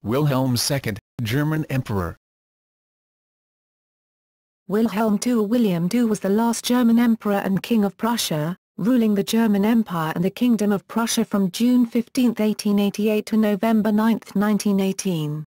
Wilhelm II, German Emperor. Wilhelm II or William II was the last German emperor and king of Prussia, ruling the German Empire and the Kingdom of Prussia from June 15, 1888 to November 9, 1918.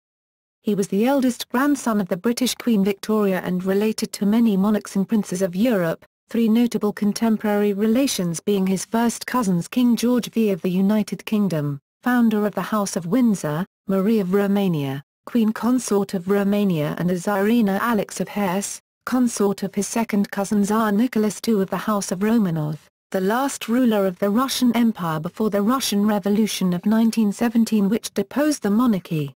He was the eldest grandson of the British Queen Victoria and related to many monarchs and princes of Europe, three notable contemporary relations being his first cousins King George V of the United Kingdom, founder of the House of Windsor, Marie of Romania, Queen Consort of Romania, and Czarina Alix of Hesse, consort of his second cousin Tsar Nicholas II of the House of Romanov, the last ruler of the Russian Empire before the Russian Revolution of 1917 which deposed the monarchy.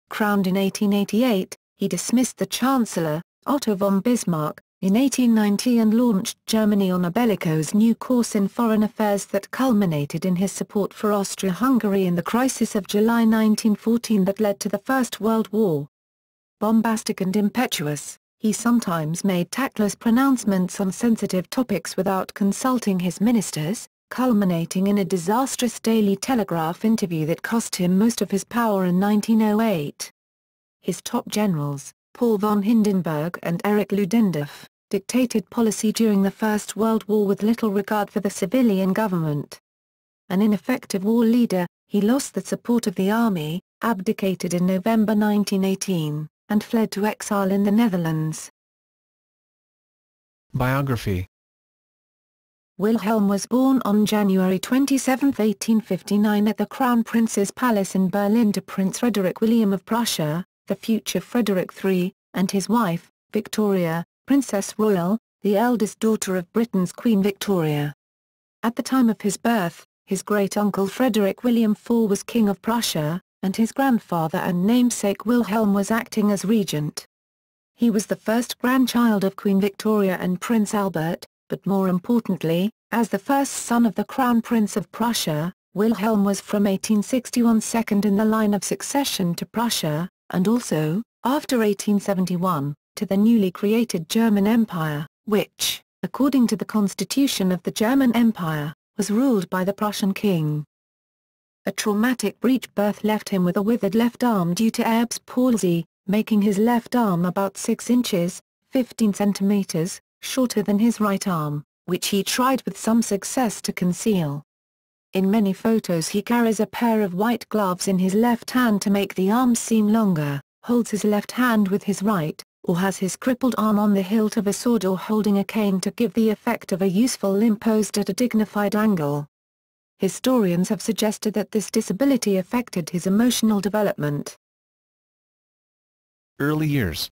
Crowned in 1888, he dismissed the Chancellor, Otto von Bismarck, in 1890 and launched Germany on a bellicose new course in foreign affairs that culminated in his support for Austria-Hungary in the crisis of July 1914 that led to the First World War. Bombastic and impetuous, he sometimes made tactless pronouncements on sensitive topics without consulting his ministers, culminating in a disastrous Daily Telegraph interview that cost him most of his power in 1908. His top generals, Paul von Hindenburg and Erich Ludendorff, dictated policy during the First World War with little regard for the civilian government. An ineffective war leader, he lost the support of the army, abdicated in November 1918, and fled to exile in the Netherlands. Biography. Wilhelm was born on January 27, 1859 at the Crown Prince's Palace in Berlin to Prince Frederick William of Prussia, the future Frederick III, and his wife, Victoria, Princess Royal, the eldest daughter of Britain's Queen Victoria. At the time of his birth, his great-uncle Frederick William IV was King of Prussia, and his grandfather and namesake Wilhelm was acting as regent. He was the first grandchild of Queen Victoria and Prince Albert, but more importantly, as the first son of the Crown Prince of Prussia, Wilhelm was from 1861 second in the line of succession to Prussia, and also, after 1871, to the newly created German Empire, which, according to the constitution of the German Empire, was ruled by the Prussian king. A traumatic breech birth left him with a withered left arm due to Erb's palsy, making his left arm about 6 inches, 15 centimeters, shorter than his right arm, which he tried with some success to conceal. In many photos he carries a pair of white gloves in his left hand to make the arm seem longer, holds his left hand with his right, or has his crippled arm on the hilt of a sword or holding a cane to give the effect of a useful limb posed at a dignified angle. Historians have suggested that this disability affected his emotional development. Early years.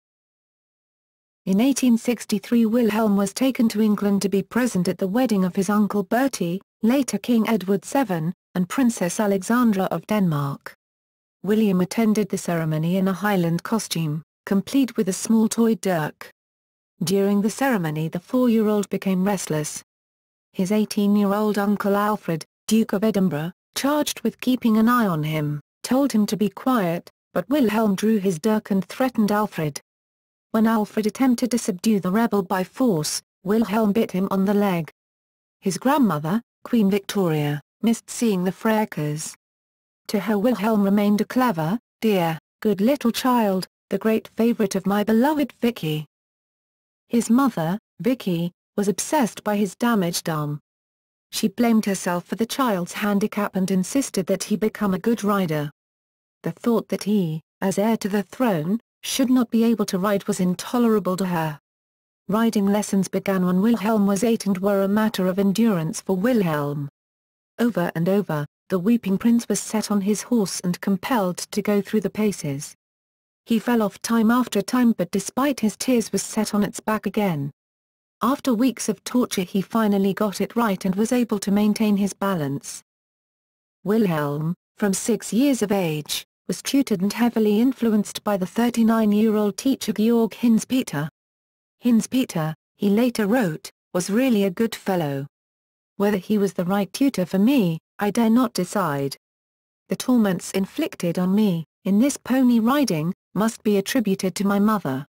In 1863 Wilhelm was taken to England to be present at the wedding of his uncle Bertie, later King Edward VII, and Princess Alexandra of Denmark. William attended the ceremony in a Highland costume, complete with a small toy dirk. During the ceremony the 4-year-old became restless. His 18-year-old uncle Alfred, Duke of Edinburgh, charged with keeping an eye on him, told him to be quiet, but Wilhelm drew his dirk and threatened Alfred. When Alfred attempted to subdue the rebel by force, Wilhelm bit him on the leg. His grandmother, Queen Victoria, missed seeing the fracas. To her Wilhelm remained a clever, dear, good little child, the great favourite of my beloved Vicky. His mother, Vicky, was obsessed by his damaged arm. She blamed herself for the child's handicap and insisted that he become a good rider. The thought that he, as heir to the throne, should not be able to ride was intolerable to her. Riding lessons began when Wilhelm was 8 and were a matter of endurance for Wilhelm. Over and over, the weeping prince was set on his horse and compelled to go through the paces. He fell off time after time but despite his tears was set on its back again. After weeks of torture he finally got it right and was able to maintain his balance. Wilhelm, from 6 years of age, was tutored and heavily influenced by the 39-year-old teacher Georg Hinz-Peter. Hinz-Peter, he later wrote, was really a good fellow. Whether he was the right tutor for me, I dare not decide. The torments inflicted on me, in this pony riding, must be attributed to my mother.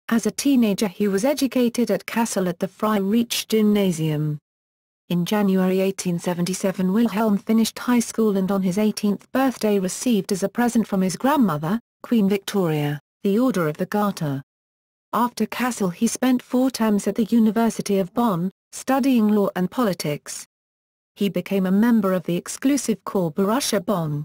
As a teenager he was educated at Kassel at the Friedrich Gymnasium. In January 1877 Wilhelm finished high school and on his 18th birthday received as a present from his grandmother, Queen Victoria, the Order of the Garter. After Kassel he spent 4 terms at the University of Bonn, studying law and politics. He became a member of the exclusive corps Borussia Bonn.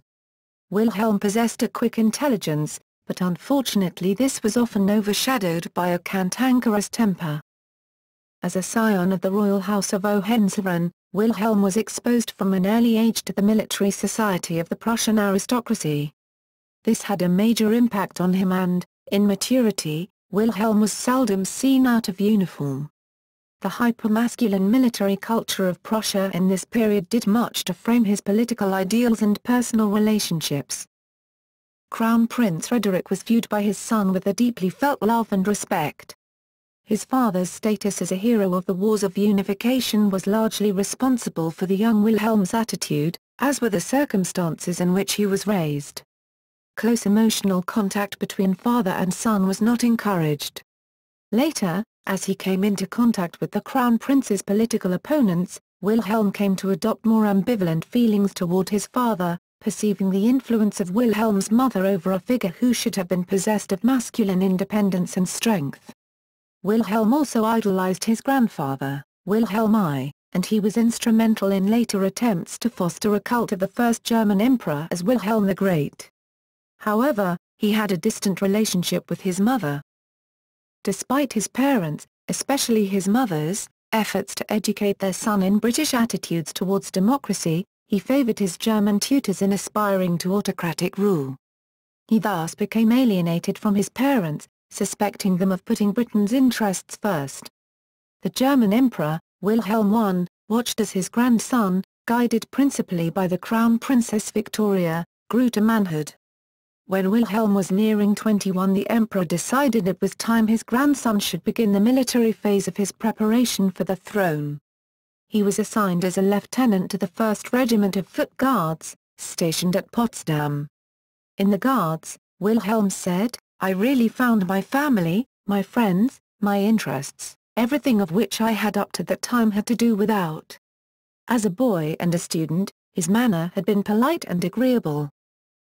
Wilhelm possessed a quick intelligence, but unfortunately this was often overshadowed by a cantankerous temper. As a scion of the royal House of Hohenzollern, Wilhelm was exposed from an early age to the military society of the Prussian aristocracy. This had a major impact on him and, in maturity, Wilhelm was seldom seen out of uniform. The hypermasculine military culture of Prussia in this period did much to frame his political ideals and personal relationships. Crown Prince Frederick was viewed by his son with a deeply felt love and respect. His father's status as a hero of the Wars of Unification was largely responsible for the young Wilhelm's attitude, as were the circumstances in which he was raised. Close emotional contact between father and son was not encouraged. Later, as he came into contact with the Crown Prince's political opponents, Wilhelm came to adopt more ambivalent feelings toward his father, perceiving the influence of Wilhelm's mother over a figure who should have been possessed of masculine independence and strength. Wilhelm also idolized his grandfather, Wilhelm I, and he was instrumental in later attempts to foster a cult of the first German emperor as Wilhelm the Great. However, he had a distant relationship with his mother. Despite his parents', especially his mother's, efforts to educate their son in British attitudes towards democracy, he favored his German tutors in aspiring to autocratic rule. He thus became alienated from his parents, suspecting them of putting Britain's interests first. The German Emperor, Wilhelm I, watched as his grandson, guided principally by the Crown Princess Victoria, grew to manhood. When Wilhelm was nearing 21 the Emperor decided it was time his grandson should begin the military phase of his preparation for the throne. He was assigned as a lieutenant to the 1st Regiment of Foot Guards, stationed at Potsdam. In the Guards, Wilhelm said, "I really found my family, my friends, my interests, everything of which I had up to that time had to do without." As a boy and a student, his manner had been polite and agreeable.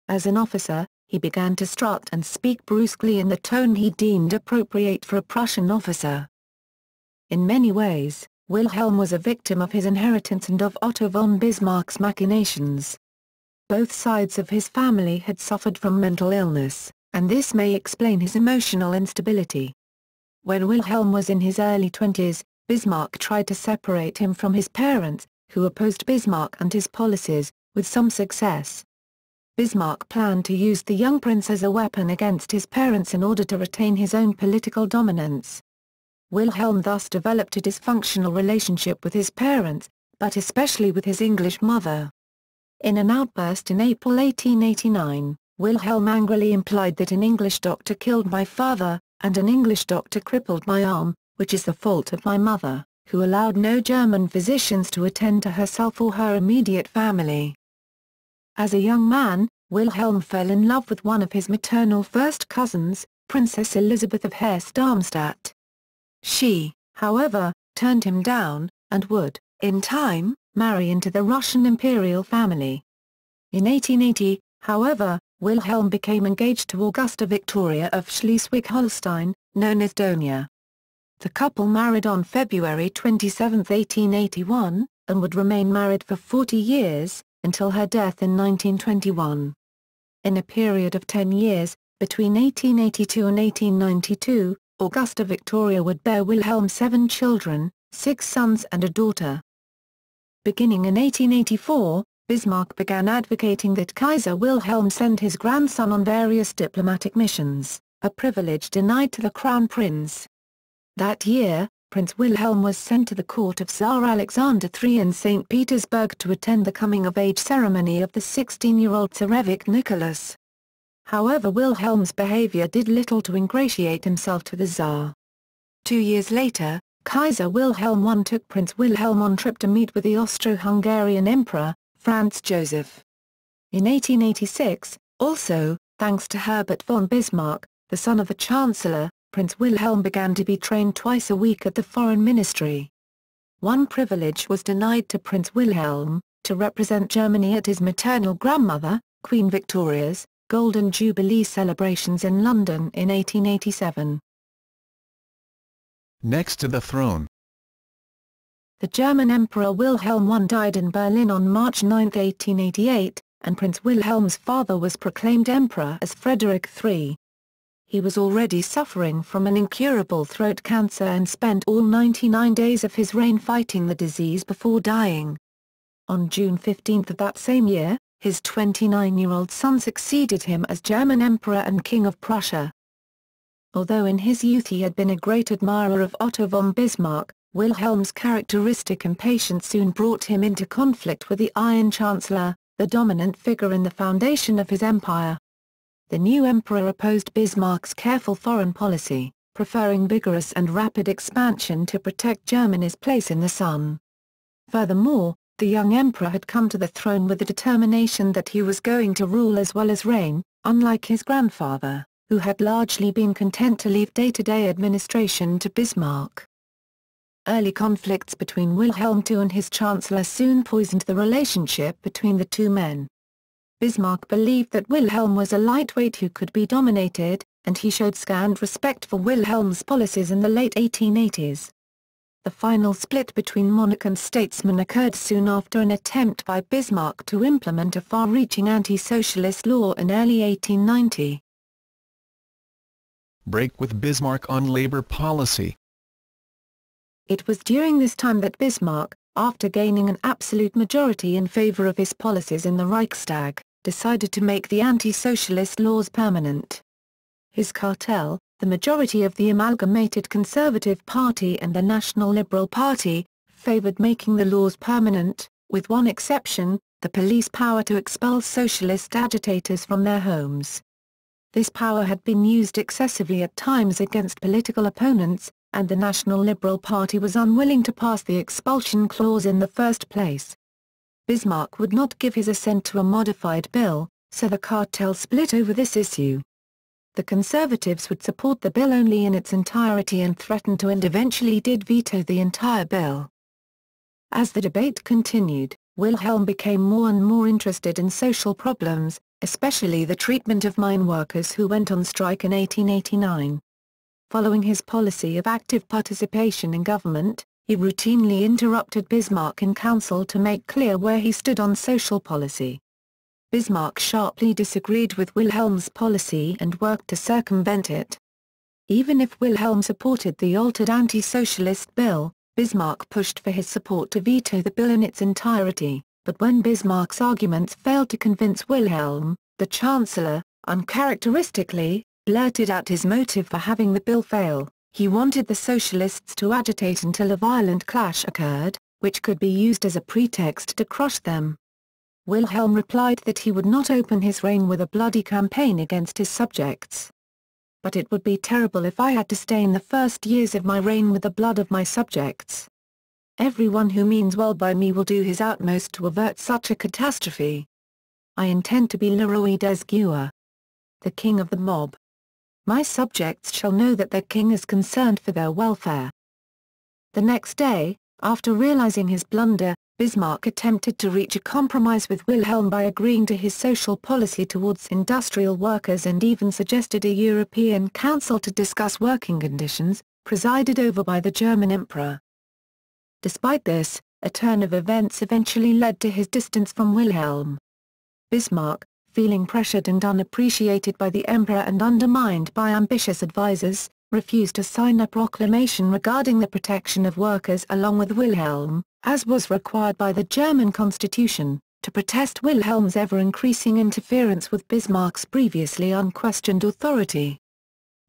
As an officer, he began to strut and speak brusquely in the tone he deemed appropriate for a Prussian officer. In many ways, Wilhelm was a victim of his inheritance and of Otto von Bismarck's machinations. Both sides of his family had suffered from mental illness, and this may explain his emotional instability. When Wilhelm was in his early 20s, Bismarck tried to separate him from his parents, who opposed Bismarck and his policies, with some success. Bismarck planned to use the young prince as a weapon against his parents in order to retain his own political dominance. Wilhelm thus developed a dysfunctional relationship with his parents, but especially with his English mother. In an outburst in April 1889, Wilhelm angrily implied that an English doctor killed my father, and an English doctor crippled my arm, which is the fault of my mother, who allowed no German physicians to attend to herself or her immediate family. As a young man, Wilhelm fell in love with one of his maternal first cousins, Princess Elizabeth of Hesse-Darmstadt. She, however, turned him down, and would, in time, marry into the Russian imperial family. In 1880, however, Wilhelm became engaged to Augusta Victoria of Schleswig-Holstein, known as Donia. The couple married on February 27, 1881, and would remain married for 40 years, until her death in 1921. In a period of 10 years, between 1882 and 1892, Augusta Victoria would bear Wilhelm 7 children, 6 sons and a daughter. Beginning in 1884, Bismarck began advocating that Kaiser Wilhelm send his grandson on various diplomatic missions, a privilege denied to the Crown Prince. That year, Prince Wilhelm was sent to the court of Tsar Alexander III in St. Petersburg to attend the coming-of-age ceremony of the 16-year-old Tsarevich Nicholas. However, Wilhelm's behavior did little to ingratiate himself to the Tsar. 2 years later, Kaiser Wilhelm I took Prince Wilhelm on trip to meet with the Austro-Hungarian Emperor, Franz Joseph. In 1886, also, thanks to Herbert von Bismarck, the son of the Chancellor, Prince Wilhelm began to be trained twice a week at the Foreign Ministry. one privilege was denied to Prince Wilhelm, to represent Germany at his maternal grandmother, Queen Victoria's, Golden Jubilee celebrations in London in 1887. Next to the throne. The German Emperor Wilhelm I died in Berlin on March 9, 1888, and Prince Wilhelm's father was proclaimed emperor as Frederick III. He was already suffering from an incurable throat cancer and spent all 99 days of his reign fighting the disease before dying. On June 15 of that same year, his 29-year-old son succeeded him as German Emperor and King of Prussia. Although in his youth he had been a great admirer of Otto von Bismarck, Wilhelm's characteristic impatience soon brought him into conflict with the Iron Chancellor, the dominant figure in the foundation of his empire. The new emperor opposed Bismarck's careful foreign policy, preferring vigorous and rapid expansion to protect Germany's place in the sun. Furthermore, the young emperor had come to the throne with the determination that he was going to rule as well as reign, unlike his grandfather, who had largely been content to leave day-to-day administration to Bismarck. Early conflicts between Wilhelm II and his chancellor soon poisoned the relationship between the two men. Bismarck believed that Wilhelm was a lightweight who could be dominated, and he showed scant respect for Wilhelm's policies in the late 1880s. The final split between monarch and statesman occurred soon after an attempt by Bismarck to implement a far-reaching anti-socialist law in early 1890. Break with Bismarck on labor policy. It was during this time that Bismarck, after gaining an absolute majority in favor of his policies in the Reichstag, decided to make the anti-socialist laws permanent. His cartel, the majority of the Amalgamated Conservative Party and the National Liberal Party, favored making the laws permanent, with one exception, the police power to expel socialist agitators from their homes. This power had been used excessively at times against political opponents, and the National Liberal Party was unwilling to pass the expulsion clause in the first place. Bismarck would not give his assent to a modified bill, so the cartel split over this issue. The Conservatives would support the bill only in its entirety and threatened to and eventually did veto the entire bill. As the debate continued, Wilhelm became more and more interested in social problems, especially the treatment of mine workers who went on strike in 1889. Following his policy of active participation in government, he routinely interrupted Bismarck in council to make clear where he stood on social policy. Bismarck sharply disagreed with Wilhelm's policy and worked to circumvent it. Even if Wilhelm supported the altered anti-socialist bill, Bismarck pushed for his support to veto the bill in its entirety, but when Bismarck's arguments failed to convince Wilhelm, the Chancellor, uncharacteristically, blurted out his motive for having the bill fail. He wanted the socialists to agitate until a violent clash occurred, which could be used as a pretext to crush them. Wilhelm replied that he would not open his reign with a bloody campaign against his subjects. But it would be terrible if I had to stain the first years of my reign with the blood of my subjects. Everyone who means well by me will do his utmost to avert such a catastrophe. I intend to be le roi des gueux, the king of the mob. My subjects shall know that their king is concerned for their welfare. The next day, after realizing his blunder, Bismarck attempted to reach a compromise with Wilhelm by agreeing to his social policy towards industrial workers and even suggested a European Council to discuss working conditions, presided over by the German emperor. Despite this, a turn of events eventually led to his distance from Wilhelm. Bismarck, feeling pressured and unappreciated by the emperor and undermined by ambitious advisers, refused to sign a proclamation regarding the protection of workers along with Wilhelm, as was required by the German constitution, to protest Wilhelm's ever-increasing interference with Bismarck's previously unquestioned authority.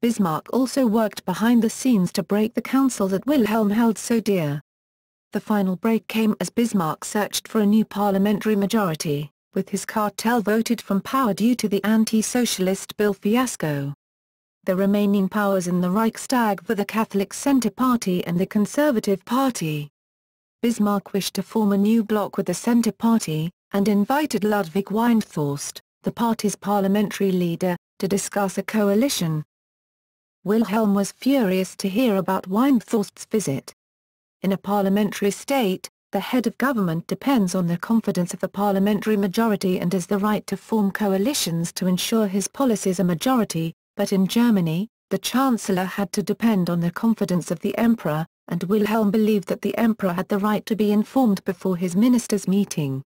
Bismarck also worked behind the scenes to break the council that Wilhelm held so dear. The final break came as Bismarck searched for a new parliamentary majority, with his cartel voted from power due to the anti-socialist bill fiasco. The remaining powers in the Reichstag were the Catholic Centre Party and the Conservative Party. Bismarck wished to form a new bloc with the Centre Party, and invited Ludwig Windthorst, the party's parliamentary leader, to discuss a coalition. Wilhelm was furious to hear about Windthorst's visit. In a parliamentary state, the head of government depends on the confidence of the parliamentary majority and has the right to form coalitions to ensure his policies are majority, but in Germany, the chancellor had to depend on the confidence of the emperor, and Wilhelm believed that the emperor had the right to be informed before his ministers' meeting.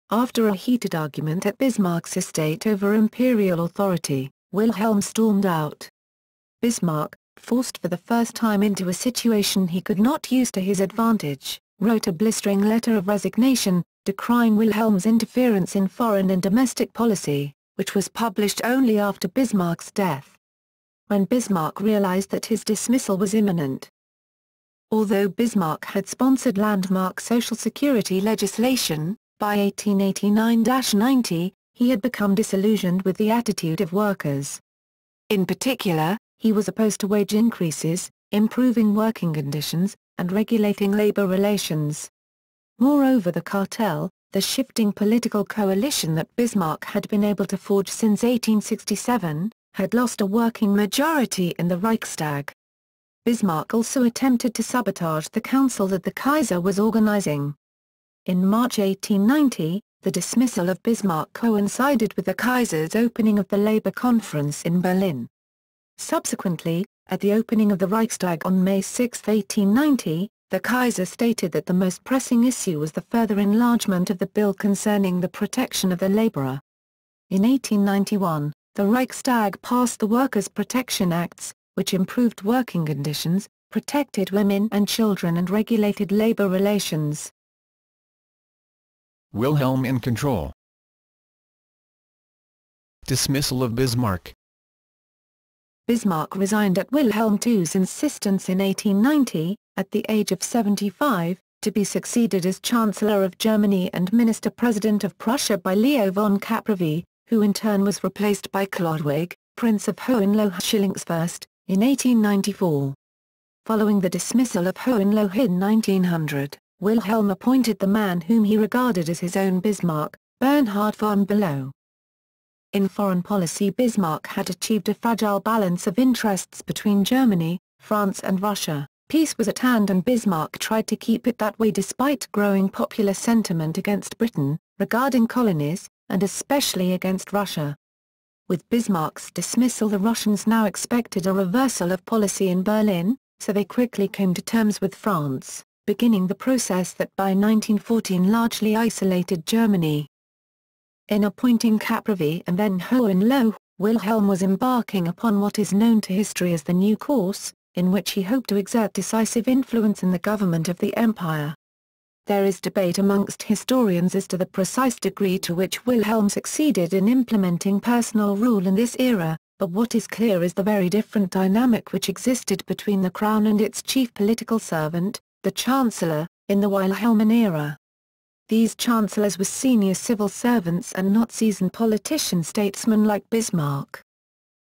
After a heated argument at Bismarck's estate over imperial authority, Wilhelm stormed out. Bismarck, forced for the first time into a situation he could not use to his advantage, wrote a blistering letter of resignation, decrying Wilhelm's interference in foreign and domestic policy, which was published only after Bismarck's death. When Bismarck realized that his dismissal was imminent. Although Bismarck had sponsored landmark social security legislation, by 1889-90, he had become disillusioned with the attitude of workers. In particular, he was opposed to wage increases, improving working conditions, and regulating labor relations. Moreover, the cartel, the shifting political coalition that Bismarck had been able to forge since 1867, had lost a working majority in the Reichstag. Bismarck also attempted to sabotage the council that the Kaiser was organizing. In March 1890, the dismissal of Bismarck coincided with the Kaiser's opening of the Labour Conference in Berlin. Subsequently, at the opening of the Reichstag on May 6, 1890, the Kaiser stated that the most pressing issue was the further enlargement of the bill concerning the protection of the labourer. In 1891, the Reichstag passed the Workers' Protection Acts, which improved working conditions, protected women and children and regulated labour relations. Wilhelm in control. Dismissal of Bismarck. Bismarck resigned at Wilhelm II's insistence in 1890, at the age of 75, to be succeeded as Chancellor of Germany and Minister-President of Prussia by Leo von Caprivi, who in turn was replaced by Chlodwig, Prince of Hohenlohe-Schillingsfürst, in 1894. Following the dismissal of Hohenlohe in 1900, Wilhelm appointed the man whom he regarded as his own Bismarck, Bernhard von Bülow. In foreign policy, Bismarck had achieved a fragile balance of interests between Germany, France and Russia. Peace was at hand and Bismarck tried to keep it that way despite growing popular sentiment against Britain, regarding colonies, and especially against Russia. With Bismarck's dismissal, the Russians now expected a reversal of policy in Berlin, so they quickly came to terms with France, beginning the process that by 1914 largely isolated Germany. In appointing Caprivi and then Hohenlohe, Wilhelm was embarking upon what is known to history as the New Course, in which he hoped to exert decisive influence in the government of the empire. There is debate amongst historians as to the precise degree to which Wilhelm succeeded in implementing personal rule in this era, but what is clear is the very different dynamic which existed between the crown and its chief political servant, the Chancellor, in the Wilhelmian era. These chancellors were senior civil servants and not seasoned politician-statesmen like Bismarck.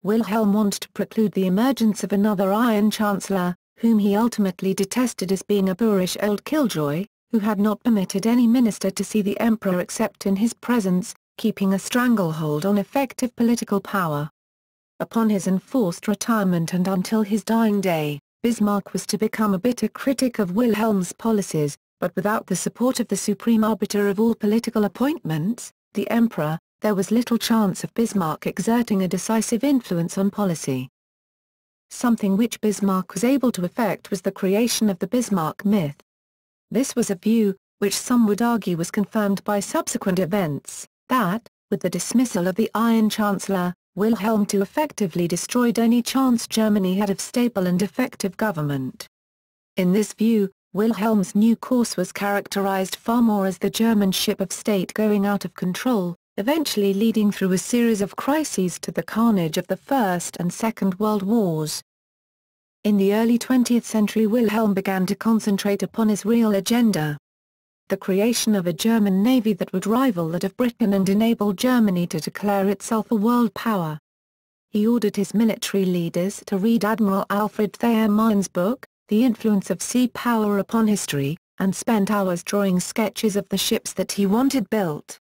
Wilhelm wanted to preclude the emergence of another Iron Chancellor, whom he ultimately detested as being a boorish old killjoy, who had not permitted any minister to see the emperor except in his presence, keeping a stranglehold on effective political power. Upon his enforced retirement and until his dying day, Bismarck was to become a bitter critic of Wilhelm's policies, but without the support of the supreme arbiter of all political appointments, the emperor, there was little chance of Bismarck exerting a decisive influence on policy. Something which Bismarck was able to effect was the creation of the Bismarck myth. This was a view, which some would argue was confirmed by subsequent events, that, with the dismissal of the Iron Chancellor, Wilhelm II effectively destroyed any chance Germany had of stable and effective government. In this view, Wilhelm's new course was characterized far more as the German ship of state going out of control, eventually leading through a series of crises to the carnage of the First and Second World Wars. In the early 20th century, Wilhelm began to concentrate upon his real agenda: the creation of a German navy that would rival that of Britain and enable Germany to declare itself a world power. He ordered his military leaders to read Admiral Alfred Thayer Mahan's book, The Influence of Sea Power Upon History, and spent hours drawing sketches of the ships that he wanted built.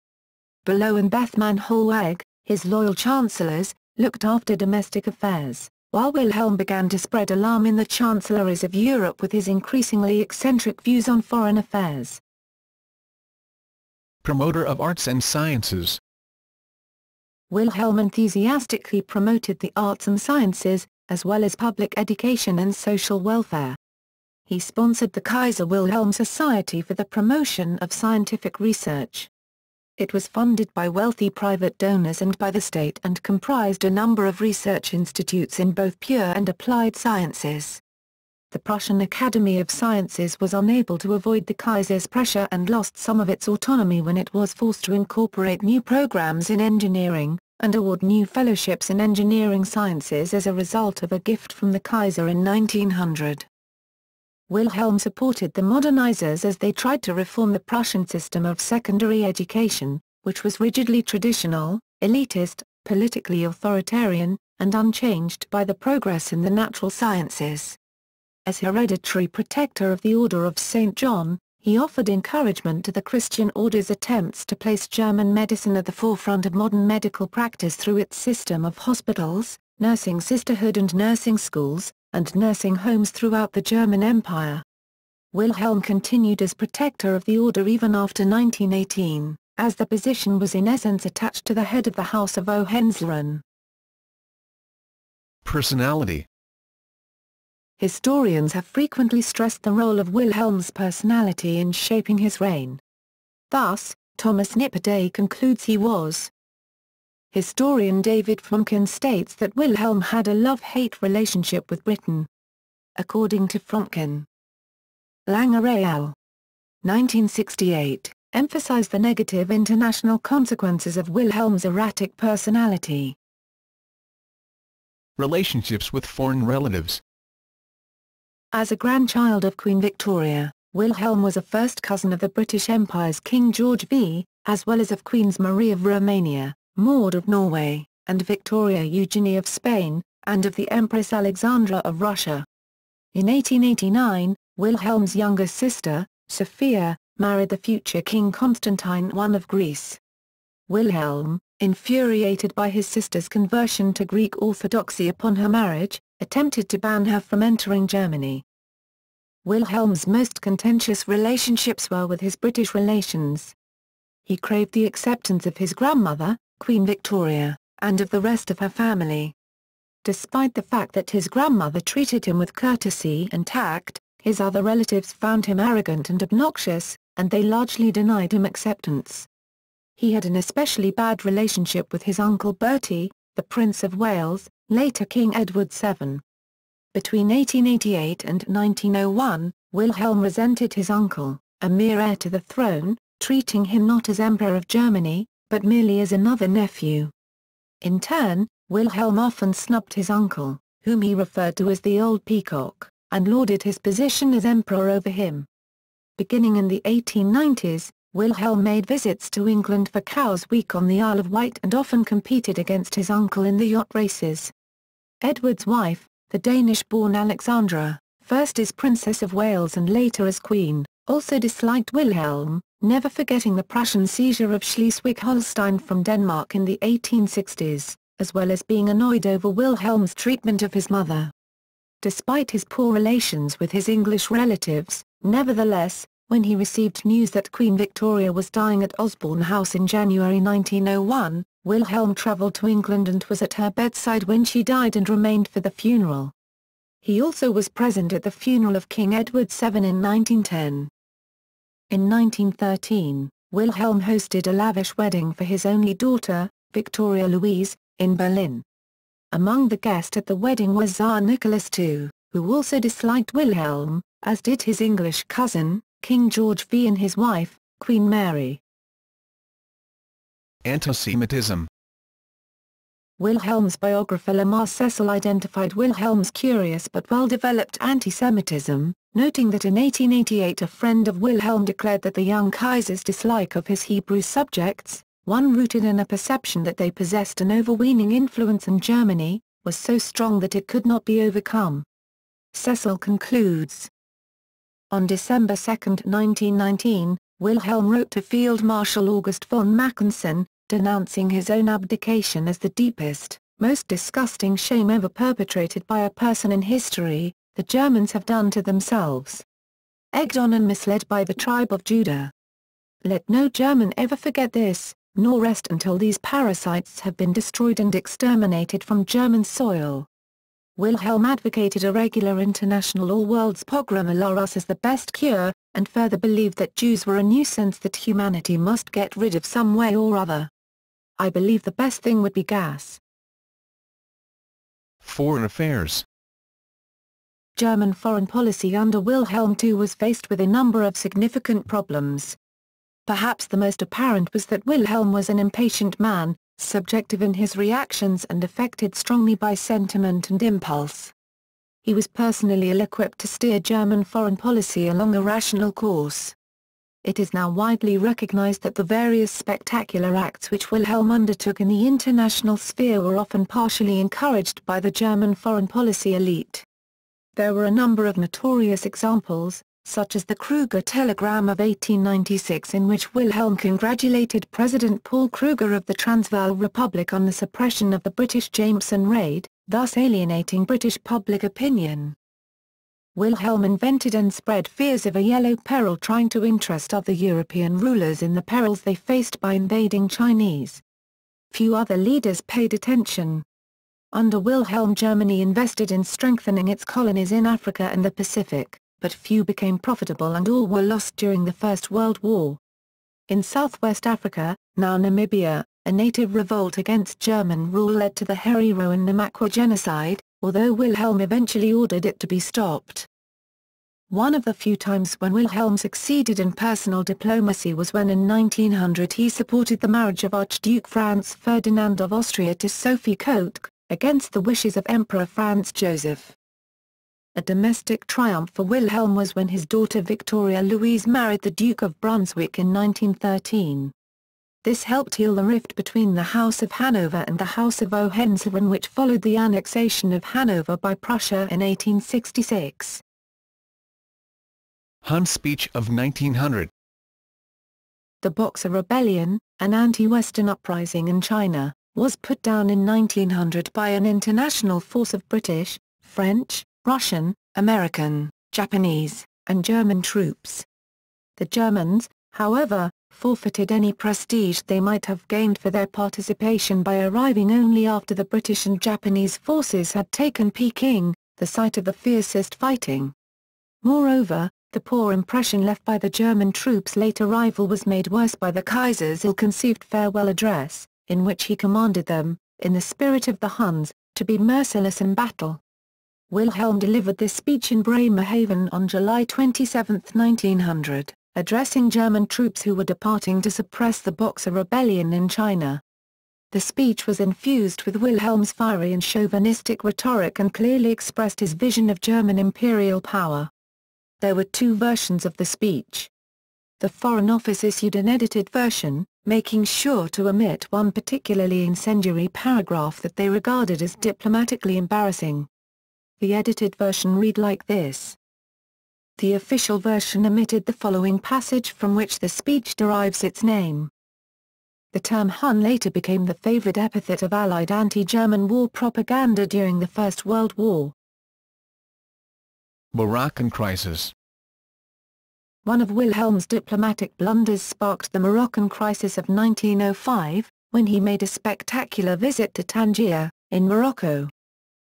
Bülow and Bethmann Hollweg, his loyal chancellors, looked after domestic affairs, while Wilhelm began to spread alarm in the chancelleries of Europe with his increasingly eccentric views on foreign affairs. Promoter of arts and sciences. Wilhelm enthusiastically promoted the arts and sciences, as well as public education and social welfare. He sponsored the Kaiser Wilhelm Society for the Promotion of Scientific Research. It was funded by wealthy private donors and by the state and comprised a number of research institutes in both pure and applied sciences. The Prussian Academy of Sciences was unable to avoid the Kaiser's pressure and lost some of its autonomy when it was forced to incorporate new programs in engineering, and award new fellowships in engineering sciences as a result of a gift from the Kaiser in 1900. Wilhelm supported the modernizers as they tried to reform the Prussian system of secondary education, which was rigidly traditional, elitist, politically authoritarian, and unchanged by the progress in the natural sciences. As hereditary protector of the Order of St. John, he offered encouragement to the Christian order's attempts to place German medicine at the forefront of modern medical practice through its system of hospitals, nursing sisterhood and nursing schools, and nursing homes throughout the German Empire. Wilhelm continued as protector of the order even after 1918, as the position was in essence attached to the head of the House of Hohenzollern. Personality. Historians have frequently stressed the role of Wilhelm's personality in shaping his reign. Thus, Thomas Nipperdey concludes he was. Historian David Fromkin states that Wilhelm had a love-hate relationship with Britain. According to Fromkin, Langereal, 1968, emphasized the negative international consequences of Wilhelm's erratic personality. Relationships with foreign relatives. As a grandchild of Queen Victoria, Wilhelm was a first cousin of the British Empire's King George V, as well as of Queens Marie of Romania, Maud of Norway, and Victoria Eugenie of Spain, and of the Empress Alexandra of Russia. In 1889, Wilhelm's younger sister, Sophia, married the future King Constantine I of Greece. Wilhelm, infuriated by his sister's conversion to Greek Orthodoxy upon her marriage, attempted to ban her from entering Germany. Wilhelm's most contentious relationships were with his British relations. He craved the acceptance of his grandmother, Queen Victoria, and of the rest of her family. Despite the fact that his grandmother treated him with courtesy and tact, his other relatives found him arrogant and obnoxious, and they largely denied him acceptance. He had an especially bad relationship with his uncle Bertie, the Prince of Wales, later King Edward VII. Between 1888 and 1901, Wilhelm resented his uncle, a mere heir to the throne, treating him not as Emperor of Germany, but merely as another nephew. In turn, Wilhelm often snubbed his uncle, whom he referred to as the Old Peacock, and lauded his position as emperor over him. Beginning in the 1890s, Wilhelm made visits to England for Cowes Week on the Isle of Wight and often competed against his uncle in the yacht races. Edward's wife, the Danish-born Alexandra, first as Princess of Wales and later as Queen, also disliked Wilhelm, never forgetting the Prussian seizure of Schleswig-Holstein from Denmark in the 1860s, as well as being annoyed over Wilhelm's treatment of his mother. Despite his poor relations with his English relatives, nevertheless, when he received news that Queen Victoria was dying at Osborne House in January 1901, Wilhelm travelled to England and was at her bedside when she died and remained for the funeral. He also was present at the funeral of King Edward VII in 1910. In 1913, Wilhelm hosted a lavish wedding for his only daughter, Victoria Louise, in Berlin. Among the guests at the wedding was Tsar Nicholas II, who also disliked Wilhelm, as did his English cousin, King George V, and his wife, Queen Mary. Antisemitism. Wilhelm's biographer Lamar Cecil identified Wilhelm's curious but well-developed antisemitism, noting that in 1888 a friend of Wilhelm declared that the young Kaiser's dislike of his Hebrew subjects, one rooted in a perception that they possessed an overweening influence in Germany, was so strong that it could not be overcome. Cecil concludes, on December 2, 1919, Wilhelm wrote to Field Marshal August von Mackensen, denouncing his own abdication as the deepest, Most disgusting shame ever perpetrated by a person in history, the Germans have done to themselves. Egged on and misled by the tribe of Judah. Let no German ever forget this, nor rest until these parasites have been destroyed and exterminated from German soil. Wilhelm advocated a regular international all-world's pogrom alarus as the best cure, and further believed that Jews were a nuisance that humanity must get rid of some way or other. I believe the best thing would be gas. Foreign affairs. German foreign policy under Wilhelm II was faced with a number of significant problems. Perhaps the most apparent was that Wilhelm was an impatient man, subjective in his reactions and affected strongly by sentiment and impulse. He was personally ill-equipped to steer German foreign policy along a rational course. It is now widely recognized that the various spectacular acts which Wilhelm undertook in the international sphere were often partially encouraged by the German foreign policy elite. There were a number of notorious examples, such as the Kruger telegram of 1896 in which Wilhelm congratulated President Paul Kruger of the Transvaal Republic on the suppression of the British Jameson raid, thus alienating British public opinion. Wilhelm invented and spread fears of a yellow peril, trying to interest other European rulers in the perils they faced by invading Chinese. Few other leaders paid attention. Under Wilhelm, Germany invested in strengthening its colonies in Africa and the Pacific, but few became profitable and all were lost during the First World War. In southwest Africa, now Namibia, a native revolt against German rule led to the Herero and Namakwa genocide, although Wilhelm eventually ordered it to be stopped. One of the few times when Wilhelm succeeded in personal diplomacy was when in 1900 he supported the marriage of Archduke Franz Ferdinand of Austria to Sophie Koch, against the wishes of Emperor Franz Joseph. A domestic triumph for Wilhelm was when his daughter Victoria Louise married the Duke of Brunswick in 1913. This helped heal the rift between the House of Hanover and the House of Hohenzollern, which followed the annexation of Hanover by Prussia in 1866. Hun speech of 1900. The Boxer Rebellion, an anti-Western uprising in China, was put down in 1900 by an international force of British, French, Russian, American, Japanese, and German troops. The Germans, however, forfeited any prestige they might have gained for their participation by arriving only after the British and Japanese forces had taken Peking, the site of the fiercest fighting. Moreover, the poor impression left by the German troops' late arrival was made worse by the Kaiser's ill-conceived farewell address, in which he commanded them, in the spirit of the Huns, to be merciless in battle. Wilhelm delivered this speech in Bremerhaven on July 27, 1900, addressing German troops who were departing to suppress the Boxer Rebellion in China. The speech was infused with Wilhelm's fiery and chauvinistic rhetoric and clearly expressed his vision of German imperial power. There were two versions of the speech. The Foreign Office issued an edited version, making sure to omit one particularly incendiary paragraph that they regarded as diplomatically embarrassing. The edited version read like this. The official version omitted the following passage from which the speech derives its name. The term Hun later became the favorite epithet of Allied anti-German war propaganda during the First World War. Moroccan crisis. One of Wilhelm's diplomatic blunders sparked the Moroccan crisis of 1905, when he made a spectacular visit to Tangier, in Morocco.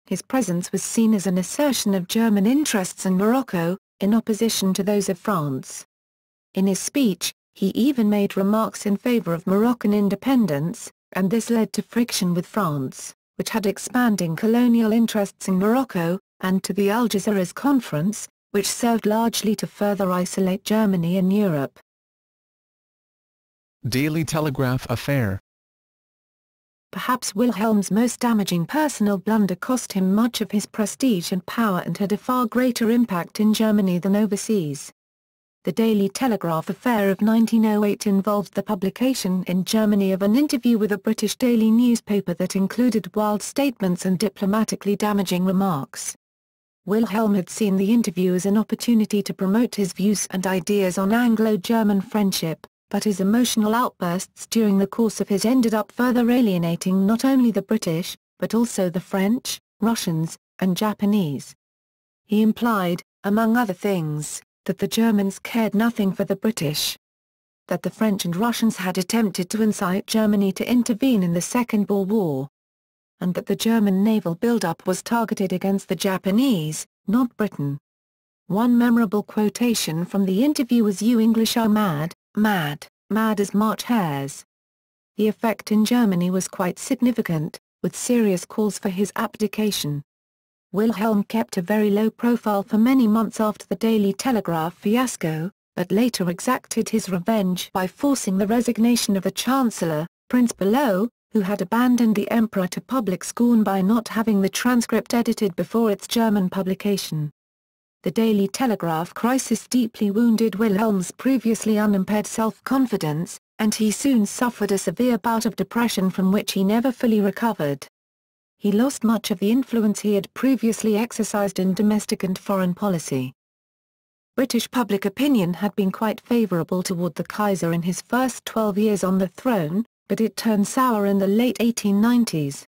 His presence was seen as an assertion of German interests in Morocco, in opposition to those of France. In his speech, he even made remarks in favor of Moroccan independence, and this led to friction with France, which had expanding colonial interests in Morocco, and to the Algeciras Conference, which served largely to further isolate Germany in Europe. Daily Telegraph affair. Perhaps Wilhelm's most damaging personal blunder cost him much of his prestige and power and had a far greater impact in Germany than overseas. The Daily Telegraph affair of 1908 involved the publication in Germany of an interview with a British daily newspaper that included wild statements and diplomatically damaging remarks. Wilhelm had seen the interview as an opportunity to promote his views and ideas on Anglo-German friendship, but his emotional outbursts during the course of his ended up further alienating not only the British, but also the French, Russians, and Japanese. He implied, among other things, that the Germans cared nothing for the British, that the French and Russians had attempted to incite Germany to intervene in the Second Boer War, and that the German naval buildup was targeted against the Japanese, not Britain. One memorable quotation from the interview was, "You English are mad, mad, mad as March hares." The effect in Germany was quite significant, with serious calls for his abdication. Wilhelm kept a very low profile for many months after the Daily Telegraph fiasco, but later exacted his revenge by forcing the resignation of the Chancellor, Prince Below, who had abandoned the Emperor to public scorn by not having the transcript edited before its German publication. The Daily Telegraph crisis deeply wounded Wilhelm's previously unimpaired self-confidence, and he soon suffered a severe bout of depression from which he never fully recovered. He lost much of the influence he had previously exercised in domestic and foreign policy. British public opinion had been quite favourable toward the Kaiser in his first 12 years on the throne, but it turned sour in the late 1890s.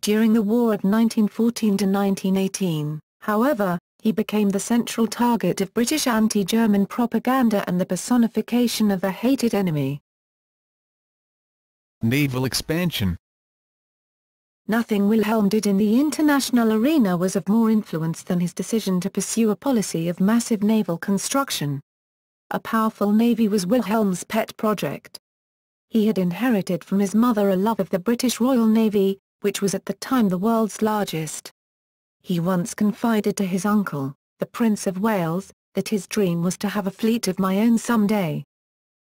During the War of 1914 to 1918, however, he became the central target of British anti-German propaganda and the personification of a hated enemy. Naval expansion. Nothing Wilhelm did in the international arena was of more influence than his decision to pursue a policy of massive naval construction. A powerful navy was Wilhelm's pet project. He had inherited from his mother a love of the British Royal Navy, which was at the time the world's largest. He once confided to his uncle, the Prince of Wales, that his dream was to have a fleet of my own someday.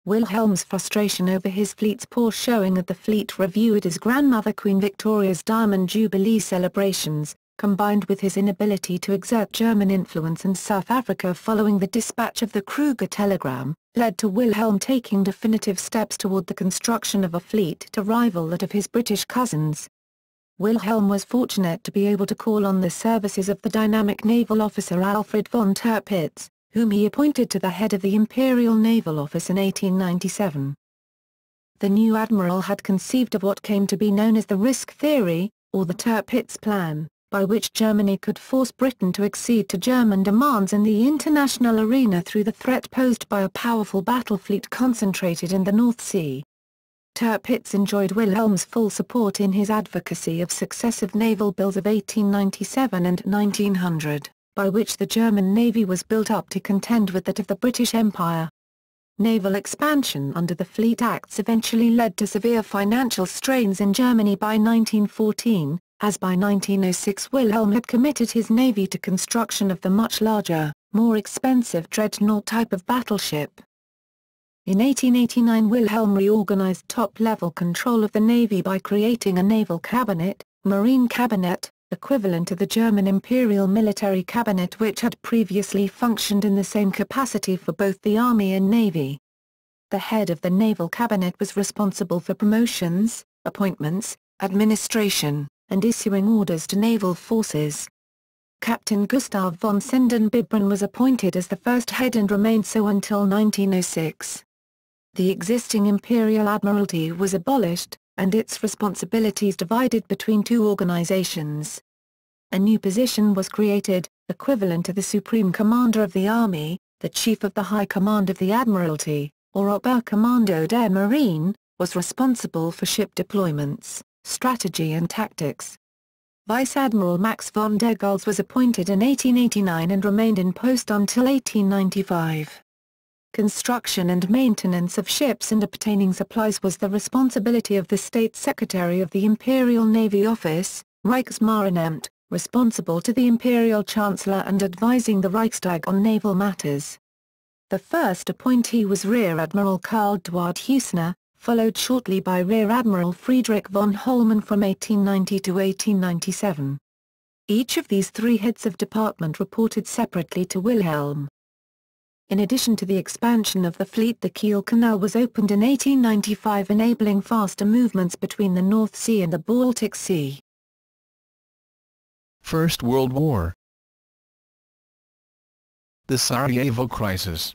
Wilhelm's frustration over his fleet's poor showing at the Fleet Review at his grandmother Queen Victoria's Diamond Jubilee celebrations, combined with his inability to exert German influence in South Africa following the dispatch of the Kruger telegram, led to Wilhelm taking definitive steps toward the construction of a fleet to rival that of his British cousins. Wilhelm was fortunate to be able to call on the services of the dynamic naval officer Alfred von Tirpitz, whom he appointed to the head of the Imperial Naval Office in 1897. The new admiral had conceived of what came to be known as the risk theory, or the Tirpitz plan, by which Germany could force Britain to accede to German demands in the international arena through the threat posed by a powerful battle fleet concentrated in the North Sea. Tirpitz enjoyed Wilhelm's full support in his advocacy of successive naval bills of 1897 and 1900, by which the German Navy was built up to contend with that of the British Empire. Naval expansion under the Fleet Acts eventually led to severe financial strains in Germany by 1914, as by 1906 Wilhelm had committed his navy to construction of the much larger, more expensive dreadnought type of battleship. In 1889 Wilhelm reorganized top-level control of the navy by creating a naval cabinet, Marine Cabinet, equivalent to the German Imperial Military Cabinet which had previously functioned in the same capacity for both the army and navy. The head of the naval cabinet was responsible for promotions, appointments, administration, and issuing orders to naval forces. Captain Gustav von Senden-Bibron was appointed as the first head and remained so until 1906. The existing Imperial Admiralty was abolished, and its responsibilities divided between two organizations. A new position was created, equivalent to the Supreme Commander of the Army, the Chief of the High Command of the Admiralty, or Oberkommando der Marine, was responsible for ship deployments, strategy and tactics. Vice Admiral Max von der Goltz was appointed in 1889 and remained in post until 1895. Construction and maintenance of ships and obtaining supplies was the responsibility of the State Secretary of the Imperial Navy Office, Reichsmarineamt, responsible to the Imperial Chancellor and advising the Reichstag on naval matters. The first appointee was Rear Admiral Karl Eduard Hüsner, followed shortly by Rear Admiral Friedrich von Hollmann from 1890 to 1897. Each of these three heads of department reported separately to Wilhelm. In addition to the expansion of the fleet, the Kiel Canal was opened in 1895, enabling faster movements between the North Sea and the Baltic Sea. First World War. The Sarajevo Crisis.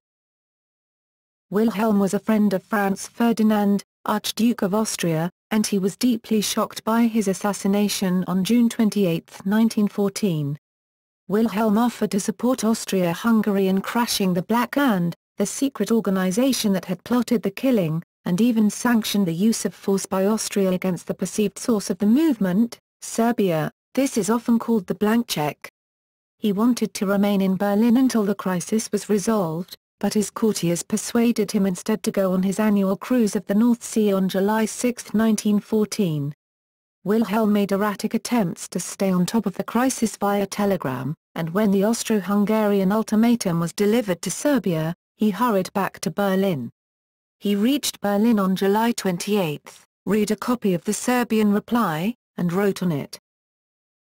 Wilhelm was a friend of Franz Ferdinand, Archduke of Austria, and he was deeply shocked by his assassination on June 28, 1914. Wilhelm offered to support Austria-Hungary in crushing the Black Hand, the secret organization that had plotted the killing, and even sanctioned the use of force by Austria against the perceived source of the movement, Serbia. This is often called the blank check. He wanted to remain in Berlin until the crisis was resolved, but his courtiers persuaded him instead to go on his annual cruise of the North Sea on July 6, 1914. Wilhelm made erratic attempts to stay on top of the crisis via telegram, and when the Austro-Hungarian ultimatum was delivered to Serbia, he hurried back to Berlin. He reached Berlin on July 28, read a copy of the Serbian reply, and wrote on it.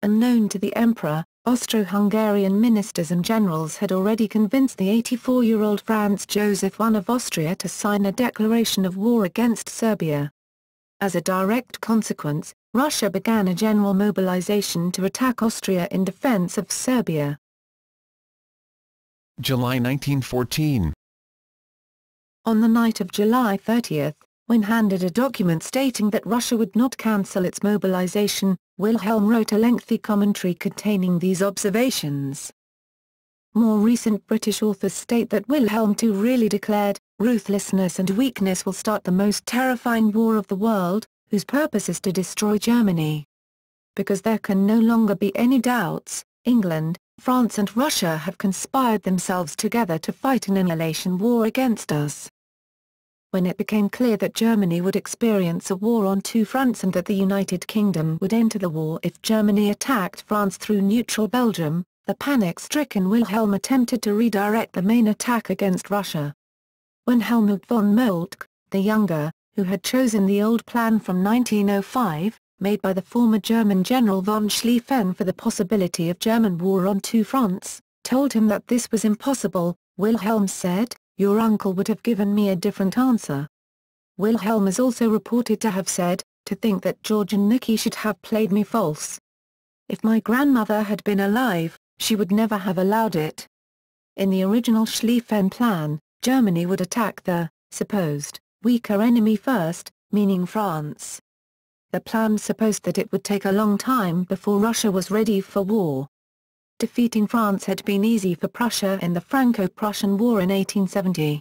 Unknown to the Emperor, Austro-Hungarian ministers and generals had already convinced the 84-year-old Franz Joseph I of Austria to sign a declaration of war against Serbia. As a direct consequence, Russia began a general mobilization to attack Austria in defense of Serbia. July 1914. On the night of July 30, when handed a document stating that Russia would not cancel its mobilization, Wilhelm wrote a lengthy commentary containing these observations. More recent British authors state that Wilhelm II really declared, "Ruthlessness and weakness will start the most terrifying war of the world, whose purpose is to destroy Germany. Because there can no longer be any doubts, England, France and Russia have conspired themselves together to fight an annihilation war against us." When it became clear that Germany would experience a war on two fronts and that the United Kingdom would enter the war if Germany attacked France through neutral Belgium, the panic-stricken Wilhelm attempted to redirect the main attack against Russia. When Helmut von Moltke, the younger, who had chosen the old plan from 1905, made by the former German General von Schlieffen for the possibility of German war on two fronts, told him that this was impossible, Wilhelm said, "Your uncle would have given me a different answer." Wilhelm is also reported to have said, "To think that George and Nicky should have played me false. If my grandmother had been alive, she would never have allowed it." In the original Schlieffen plan, Germany would attack the, supposed, weaker enemy first, meaning France. The plan supposed that it would take a long time before Russia was ready for war. Defeating France had been easy for Prussia in the Franco-Prussian War in 1870.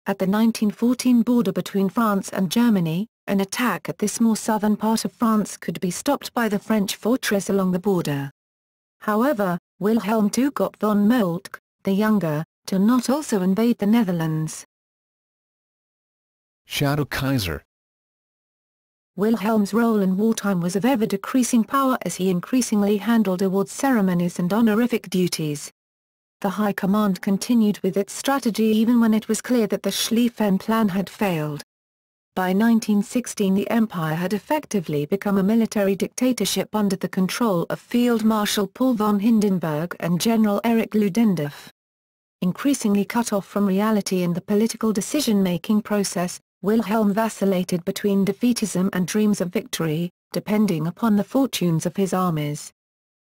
At the 1914 border between France and Germany, an attack at this more southern part of France could be stopped by the French fortress along the border. However, Wilhelm II got von Moltke, the younger, to not also invade the Netherlands. Shadow Kaiser. Wilhelm's role in wartime was of ever-decreasing power as he increasingly handled award ceremonies and honorific duties. The High Command continued with its strategy even when it was clear that the Schlieffen plan had failed. By 1916 the empire had effectively become a military dictatorship under the control of Field Marshal Paul von Hindenburg and General Erich Ludendorff. Increasingly cut off from reality and the political decision-making process, Wilhelm vacillated between defeatism and dreams of victory, depending upon the fortunes of his armies.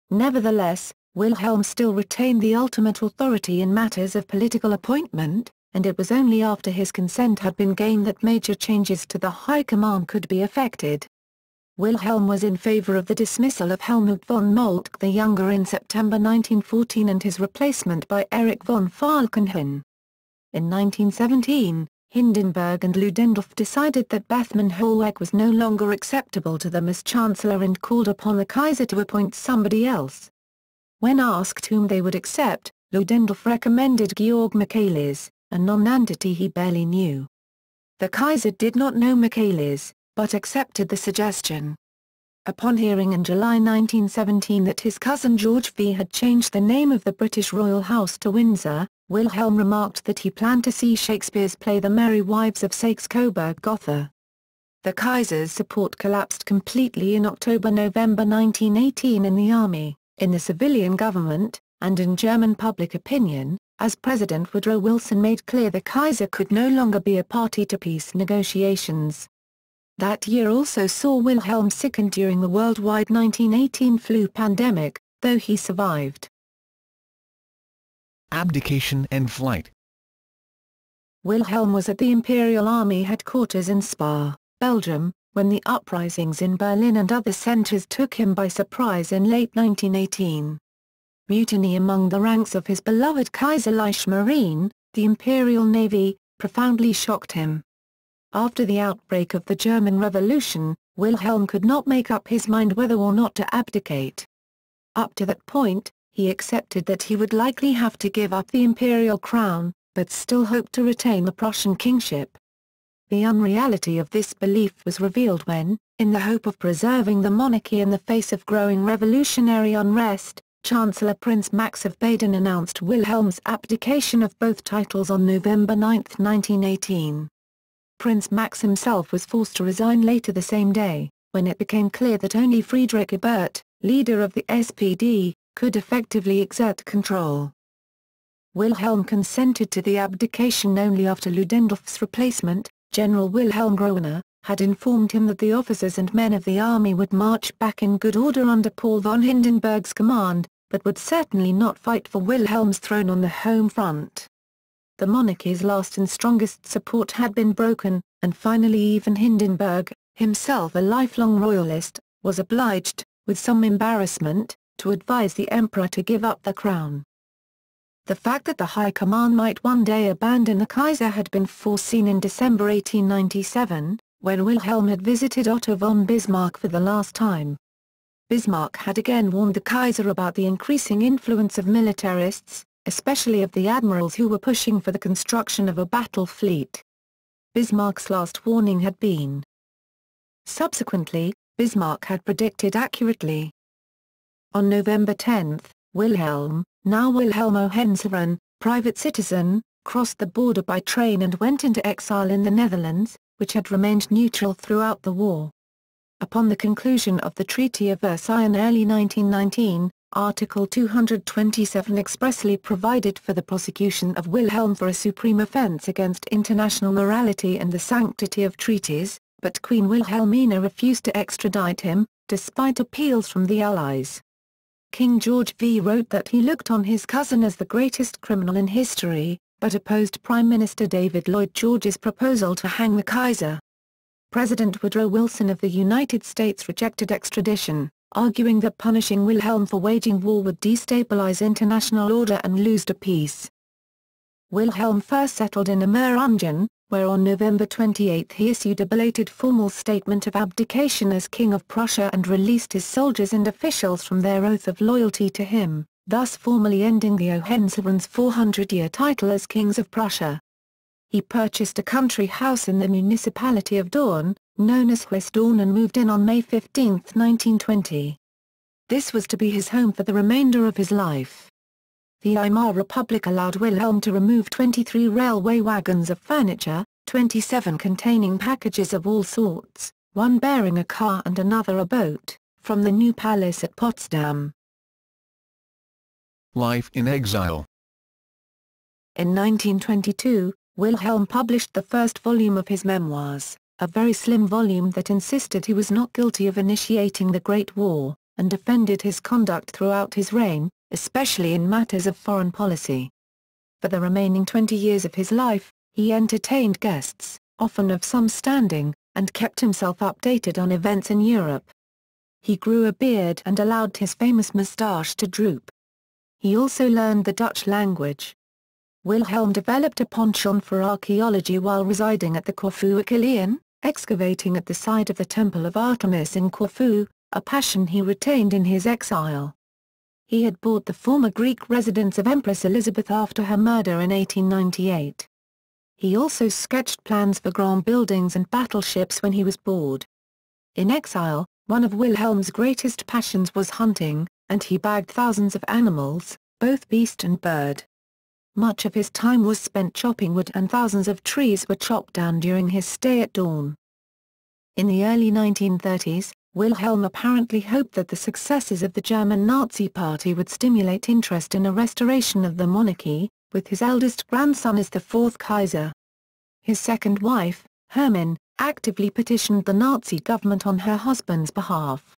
Nevertheless, Wilhelm still retained the ultimate authority in matters of political appointment, and it was only after his consent had been gained that major changes to the High Command could be effected. Wilhelm was in favor of the dismissal of Helmut von Moltke the Younger in September 1914 and his replacement by Erich von Falkenhayn. In 1917, Hindenburg and Ludendorff decided that Bethmann Hollweg was no longer acceptable to them as Chancellor and called upon the Kaiser to appoint somebody else. When asked whom they would accept, Ludendorff recommended Georg Michaelis, a non-entity he barely knew. The Kaiser did not know Michaelis, but accepted the suggestion. Upon hearing in July 1917 that his cousin George V had changed the name of the British royal house to Windsor, Wilhelm remarked that he planned to see Shakespeare's play The Merry Wives of Saxe-Coburg-Gotha. The Kaiser's support collapsed completely in October-November 1918 in the army, in the civilian government, and in German public opinion, as President Woodrow Wilson made clear the Kaiser could no longer be a party to peace negotiations. That year also saw Wilhelm sicken during the worldwide 1918 flu pandemic, though he survived. Abdication and flight. Wilhelm was at the Imperial Army headquarters in Spa, Belgium, when the uprisings in Berlin and other centers took him by surprise in late 1918. Mutiny among the ranks of his beloved Kaiserliche Marine, the Imperial Navy, profoundly shocked him. After the outbreak of the German Revolution, Wilhelm could not make up his mind whether or not to abdicate. Up to that point, he accepted that he would likely have to give up the imperial crown, but still hoped to retain the Prussian kingship. The unreality of this belief was revealed when, in the hope of preserving the monarchy in the face of growing revolutionary unrest, Chancellor Prince Max of Baden announced Wilhelm's abdication of both titles on November 9, 1918. Prince Max himself was forced to resign later the same day, when it became clear that only Friedrich Ebert, leader of the SPD, could effectively exert control. Wilhelm consented to the abdication only after Ludendorff's replacement, General Wilhelm Groener, had informed him that the officers and men of the army would march back in good order under Paul von Hindenburg's command, but would certainly not fight for Wilhelm's throne on the home front. The monarchy's last and strongest support had been broken, and finally even Hindenburg, himself a lifelong royalist, was obliged, with some embarrassment, to advise the emperor to give up the crown. The fact that the High Command might one day abandon the Kaiser had been foreseen in December 1897, when Wilhelm had visited Otto von Bismarck for the last time. Bismarck had again warned the Kaiser about the increasing influence of militarists, especially of the admirals who were pushing for the construction of a battle fleet. Bismarck's last warning had been. Subsequently, Bismarck had predicted accurately. On November 10, Wilhelm, now Wilhelm Hohenzollern, private citizen, crossed the border by train and went into exile in the Netherlands, which had remained neutral throughout the war. Upon the conclusion of the Treaty of Versailles in early 1919, Article 227 expressly provided for the prosecution of Wilhelm for a supreme offence against international morality and the sanctity of treaties, but Queen Wilhelmina refused to extradite him, despite appeals from the Allies. King George V wrote that he looked on his cousin as the greatest criminal in history, but opposed Prime Minister David Lloyd George's proposal to hang the Kaiser. President Woodrow Wilson of the United States rejected extradition, arguing that punishing Wilhelm for waging war would destabilize international order and lose the peace. Wilhelm first settled in Amur-Ungen, where on November 28 he issued a belated formal statement of abdication as King of Prussia and released his soldiers and officials from their oath of loyalty to him, thus formally ending the Hohenzollerns' 400-year title as Kings of Prussia. He purchased a country house in the municipality of Dorn, known as Westdorn, and moved in on May 15, 1920. This was to be his home for the remainder of his life. The Weimar Republic allowed Wilhelm to remove 23 railway wagons of furniture, 27 containing packages of all sorts, one bearing a car and another a boat, from the new palace at Potsdam. Life in exile. In 1922, Wilhelm published the first volume of his memoirs, a very slim volume that insisted he was not guilty of initiating the Great War, and defended his conduct throughout his reign, especially in matters of foreign policy. For the remaining 20 years of his life, he entertained guests, often of some standing, and kept himself updated on events in Europe. He grew a beard and allowed his famous moustache to droop. He also learned the Dutch language. Wilhelm developed a penchant for archaeology while residing at the Corfu Achillean, excavating at the site of the Temple of Artemis in Corfu, a passion he retained in his exile. He had bought the former Greek residence of Empress Elizabeth after her murder in 1898. He also sketched plans for grand buildings and battleships when he was bored. In exile, one of Wilhelm's greatest passions was hunting, and he bagged thousands of animals, both beast and bird. Much of his time was spent chopping wood, and thousands of trees were chopped down during his stay at Dorn. In the early 1930s, Wilhelm apparently hoped that the successes of the German Nazi Party would stimulate interest in a restoration of the monarchy, with his eldest grandson as the fourth Kaiser. His second wife, Hermin, actively petitioned the Nazi government on her husband's behalf.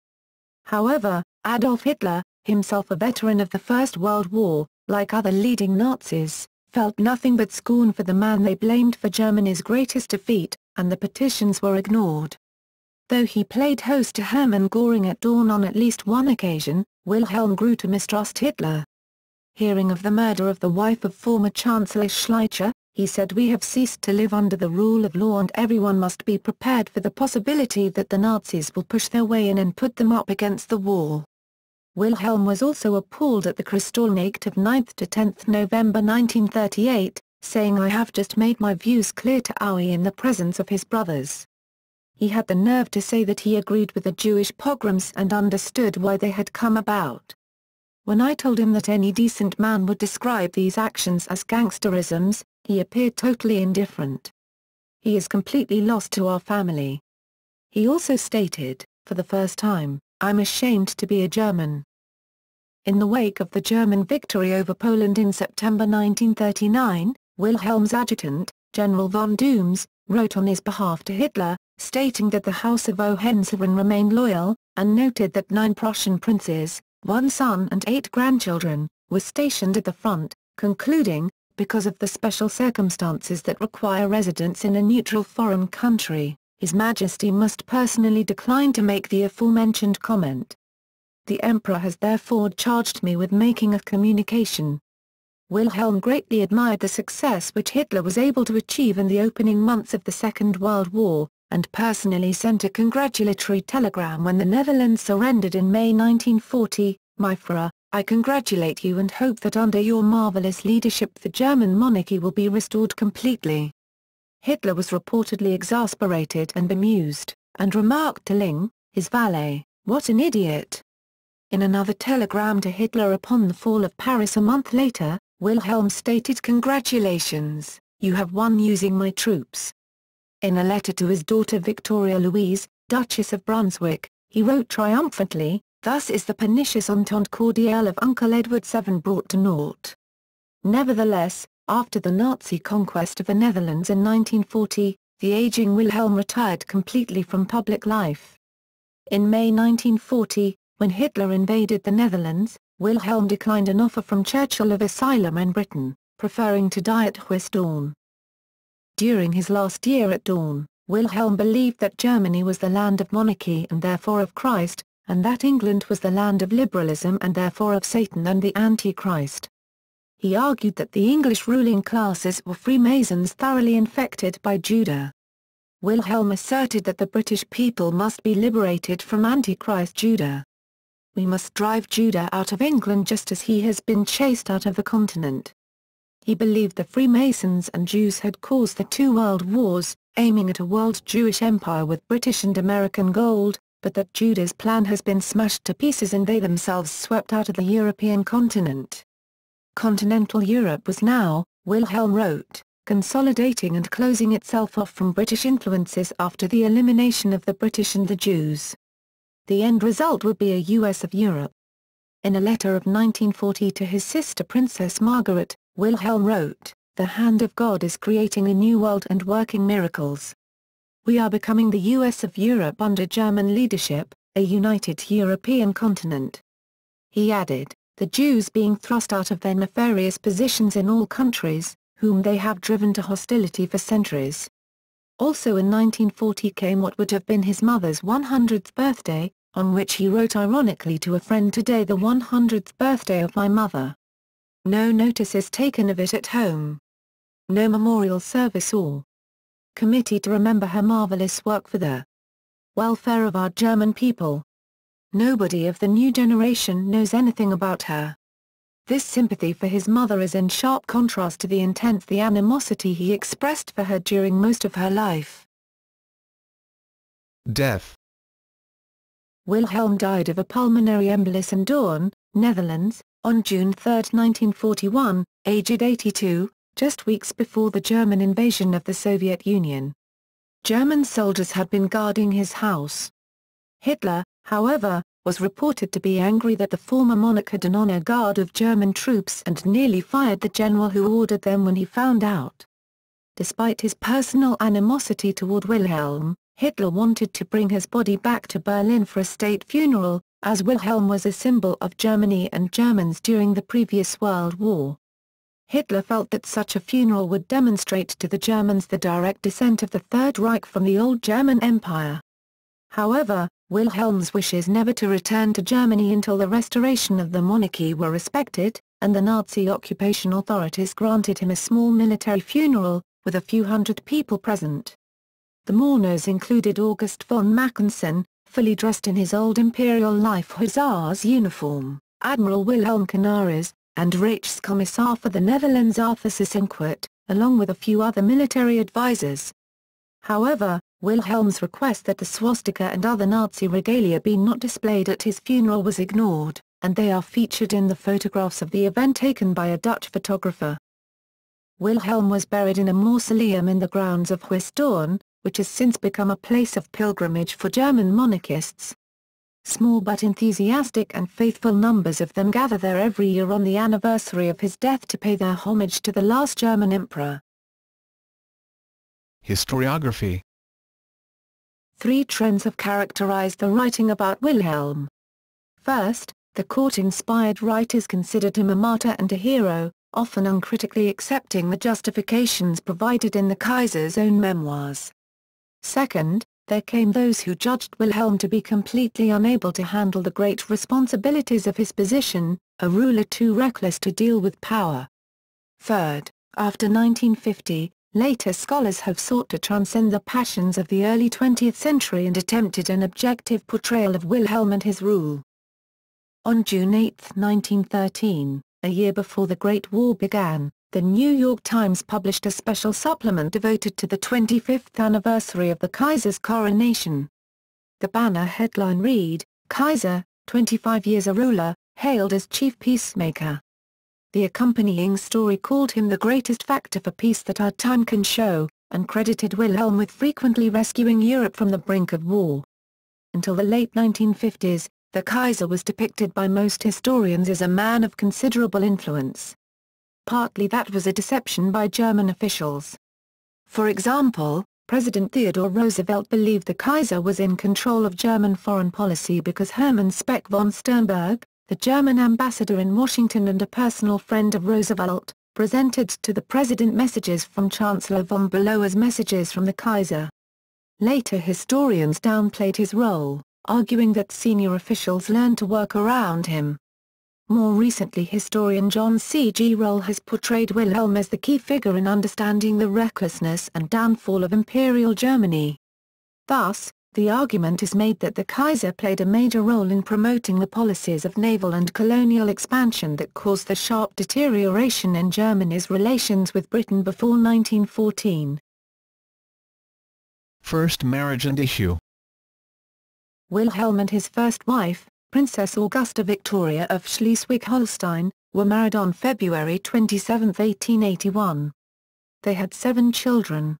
However, Adolf Hitler, himself a veteran of the First World War, like other leading Nazis, felt nothing but scorn for the man they blamed for Germany's greatest defeat, and the petitions were ignored. Though he played host to Hermann Göring at dawn on at least one occasion, Wilhelm grew to mistrust Hitler. Hearing of the murder of the wife of former Chancellor Schleicher, he said, "We have ceased to live under the rule of law and everyone must be prepared for the possibility that the Nazis will push their way in and put them up against the wall." Wilhelm was also appalled at the Kristallnacht of 9th to 10th November 1938, saying, "I have just made my views clear to Aue in the presence of his brothers." He had the nerve to say that he agreed with the Jewish pogroms and understood why they had come about. When I told him that any decent man would describe these actions as gangsterisms, he appeared totally indifferent. "He is completely lost to our family." He also stated, "For the first time, I'm ashamed to be a German." In the wake of the German victory over Poland in September 1939, Wilhelm's adjutant, General von Dooms, wrote on his behalf to Hitler, stating that the House of Hohenzollern remained loyal, and noted that 9 Prussian princes, 1 son and 8 grandchildren, were stationed at the front, concluding, "Because of the special circumstances that require residence in a neutral foreign country, His Majesty must personally decline to make the aforementioned comment. The Emperor has therefore charged me with making a communication." Wilhelm greatly admired the success which Hitler was able to achieve in the opening months of the Second World War, and personally sent a congratulatory telegram when the Netherlands surrendered in May 1940, "My Führer, I congratulate you and hope that under your marvelous leadership the German monarchy will be restored completely." Hitler was reportedly exasperated and bemused, and remarked to Ling, his valet, "What an idiot." In another telegram to Hitler upon the fall of Paris a month later, Wilhelm stated, "Congratulations, you have won using my troops." In a letter to his daughter Victoria Louise, Duchess of Brunswick, he wrote triumphantly, "Thus is the pernicious entente cordiale of Uncle Edward VII brought to naught." Nevertheless, after the Nazi conquest of the Netherlands in 1940, the aging Wilhelm retired completely from public life. In May 1940, when Hitler invaded the Netherlands, Wilhelm declined an offer from Churchill of asylum in Britain, preferring to die at Hohenzollern. During his last year at Dawn, Wilhelm believed that Germany was the land of monarchy and therefore of Christ, and that England was the land of liberalism and therefore of Satan and the Antichrist. He argued that the English ruling classes were Freemasons thoroughly infected by Judah. Wilhelm asserted that the British people must be liberated from Antichrist Judah. "We must drive Judah out of England just as he has been chased out of the continent." He believed the Freemasons and Jews had caused the 2 world wars, aiming at a world Jewish empire with British and American gold, but that Judah's plan has been smashed to pieces and they themselves swept out of the European continent. Continental Europe was now, Wilhelm wrote, consolidating and closing itself off from British influences after the elimination of the British and the Jews. The end result would be a US of Europe. In a letter of 1940 to his sister Princess Margaret, Wilhelm wrote, "The hand of God is creating a new world and working miracles. We are becoming the US of Europe under German leadership, a united European continent." He added, "The Jews being thrust out of their nefarious positions in all countries, whom they have driven to hostility for centuries." Also in 1940 came what would have been his mother's 100th birthday, on which he wrote ironically to a friend, "Today the 100th birthday of my mother. No notice is taken of it at home. No memorial service or committee to remember her marvelous work for the welfare of our German people. Nobody of the new generation knows anything about her." This sympathy for his mother is in sharp contrast to the intense animosity he expressed for her during most of her life. Death. Wilhelm died of a pulmonary embolus in Doorn, Netherlands, on June 3, 1941, aged 82, just weeks before the German invasion of the Soviet Union. German soldiers had been guarding his house. Hitler, however, was reported to be angry that the former monarch had an honor guard of German troops and nearly fired the general who ordered them when he found out. Despite his personal animosity toward Wilhelm, Hitler wanted to bring his body back to Berlin for a state funeral, as Wilhelm was a symbol of Germany and Germans during the previous World War. Hitler felt that such a funeral would demonstrate to the Germans the direct descent of the Third Reich from the old German Empire. However, Wilhelm's wishes never to return to Germany until the restoration of the monarchy were respected, and the Nazi occupation authorities granted him a small military funeral, with a few hundred people present. The mourners included August von Mackensen, fully dressed in his old Imperial Life Hussars uniform, Admiral Wilhelm Canaris, and Reichskommissar for the Netherlands Arthur Sissenquart, along with a few other military advisors. However, Wilhelm's request that the swastika and other Nazi regalia be not displayed at his funeral was ignored, and they are featured in the photographs of the event taken by a Dutch photographer. Wilhelm was buried in a mausoleum in the grounds of Huisdoorn, which has since become a place of pilgrimage for German monarchists. Small but enthusiastic and faithful numbers of them gather there every year on the anniversary of his death to pay their homage to the last German emperor. Historiography. 3 trends have characterized the writing about Wilhelm. First, the court-inspired writers considered him a martyr and a hero, often uncritically accepting the justifications provided in the Kaiser's own memoirs. Second, there came those who judged Wilhelm to be completely unable to handle the great responsibilities of his position, a ruler too reckless to deal with power. Third, after 1950, later scholars have sought to transcend the passions of the early 20th century and attempted an objective portrayal of Wilhelm and his rule. On June 8, 1913, a year before the Great War began, the New York Times published a special supplement devoted to the 25th anniversary of the Kaiser's coronation. The banner headline read, "Kaiser, 25 years a ruler, hailed as chief peacemaker." The accompanying story called him the greatest factor for peace that our time can show, and credited Wilhelm with frequently rescuing Europe from the brink of war. Until the late 1950s, the Kaiser was depicted by most historians as a man of considerable influence. Partly that was a deception by German officials. For example, President Theodore Roosevelt believed the Kaiser was in control of German foreign policy because Hermann Speck von Sternberg, the German ambassador in Washington and a personal friend of Roosevelt, presented to the president messages from Chancellor von Bülow as messages from the Kaiser. Later historians downplayed his role, arguing that senior officials learned to work around him. More recently, historian John C. G. Roll has portrayed Wilhelm as the key figure in understanding the recklessness and downfall of Imperial Germany. Thus, the argument is made that the Kaiser played a major role in promoting the policies of naval and colonial expansion that caused the sharp deterioration in Germany's relations with Britain before 1914. First marriage and issue. Wilhelm and his first wife, Princess Augusta Victoria of Schleswig-Holstein, were married on February 27, 1881. They had 7 children.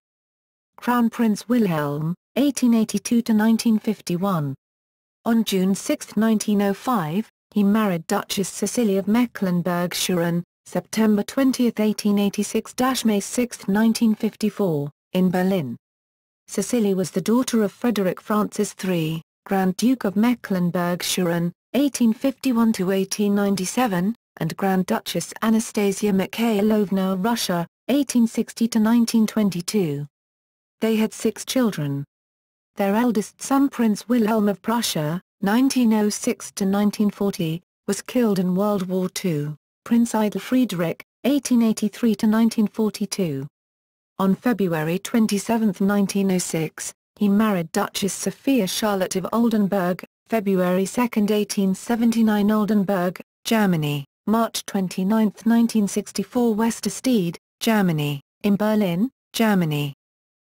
Crown Prince Wilhelm, 1882–1951. On June 6, 1905, he married Duchess Cecily of Mecklenburg-Schwerin, September 20, 1886–May 6, 1954, in Berlin. Cecily was the daughter of Frederick Francis III, Grand Duke of Mecklenburg-Schwerin, 1851–1897, and Grand Duchess Anastasia Mikhailovna of Russia, 1860–1922. They had 6 children. Their eldest son Prince Wilhelm of Prussia, 1906–1940, was killed in World War II, Prince Idel Friedrich, 1883–1942. On February 27, 1906, he married Duchess Sophia Charlotte of Oldenburg, February 2, 1879 Oldenburg, Germany, March 29, 1964 Westerstede, Germany, in Berlin, Germany.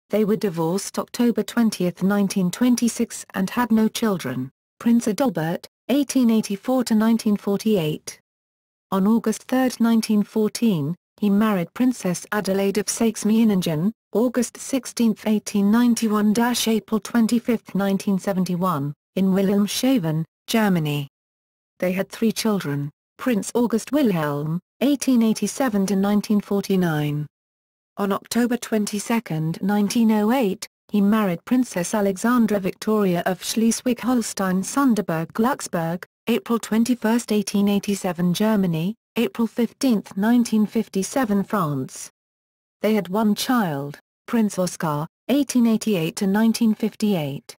They were divorced October 20, 1926 and had no children. Prince Adalbert, 1884–1948. On August 3, 1914, he married Princess Adelaide of Saxe-Meiningen, August 16, 1891–April 25, 1971, in Wilhelmshaven, Germany. They had 3 children, Prince August Wilhelm, 1887–1949. On October 22, 1908, he married Princess Alexandra Victoria of Schleswig-Holstein-Sonderburg-Glucksburg, April 21, 1887 Germany, April 15, 1957 France. They had 1 child, Prince Oscar, 1888–1958.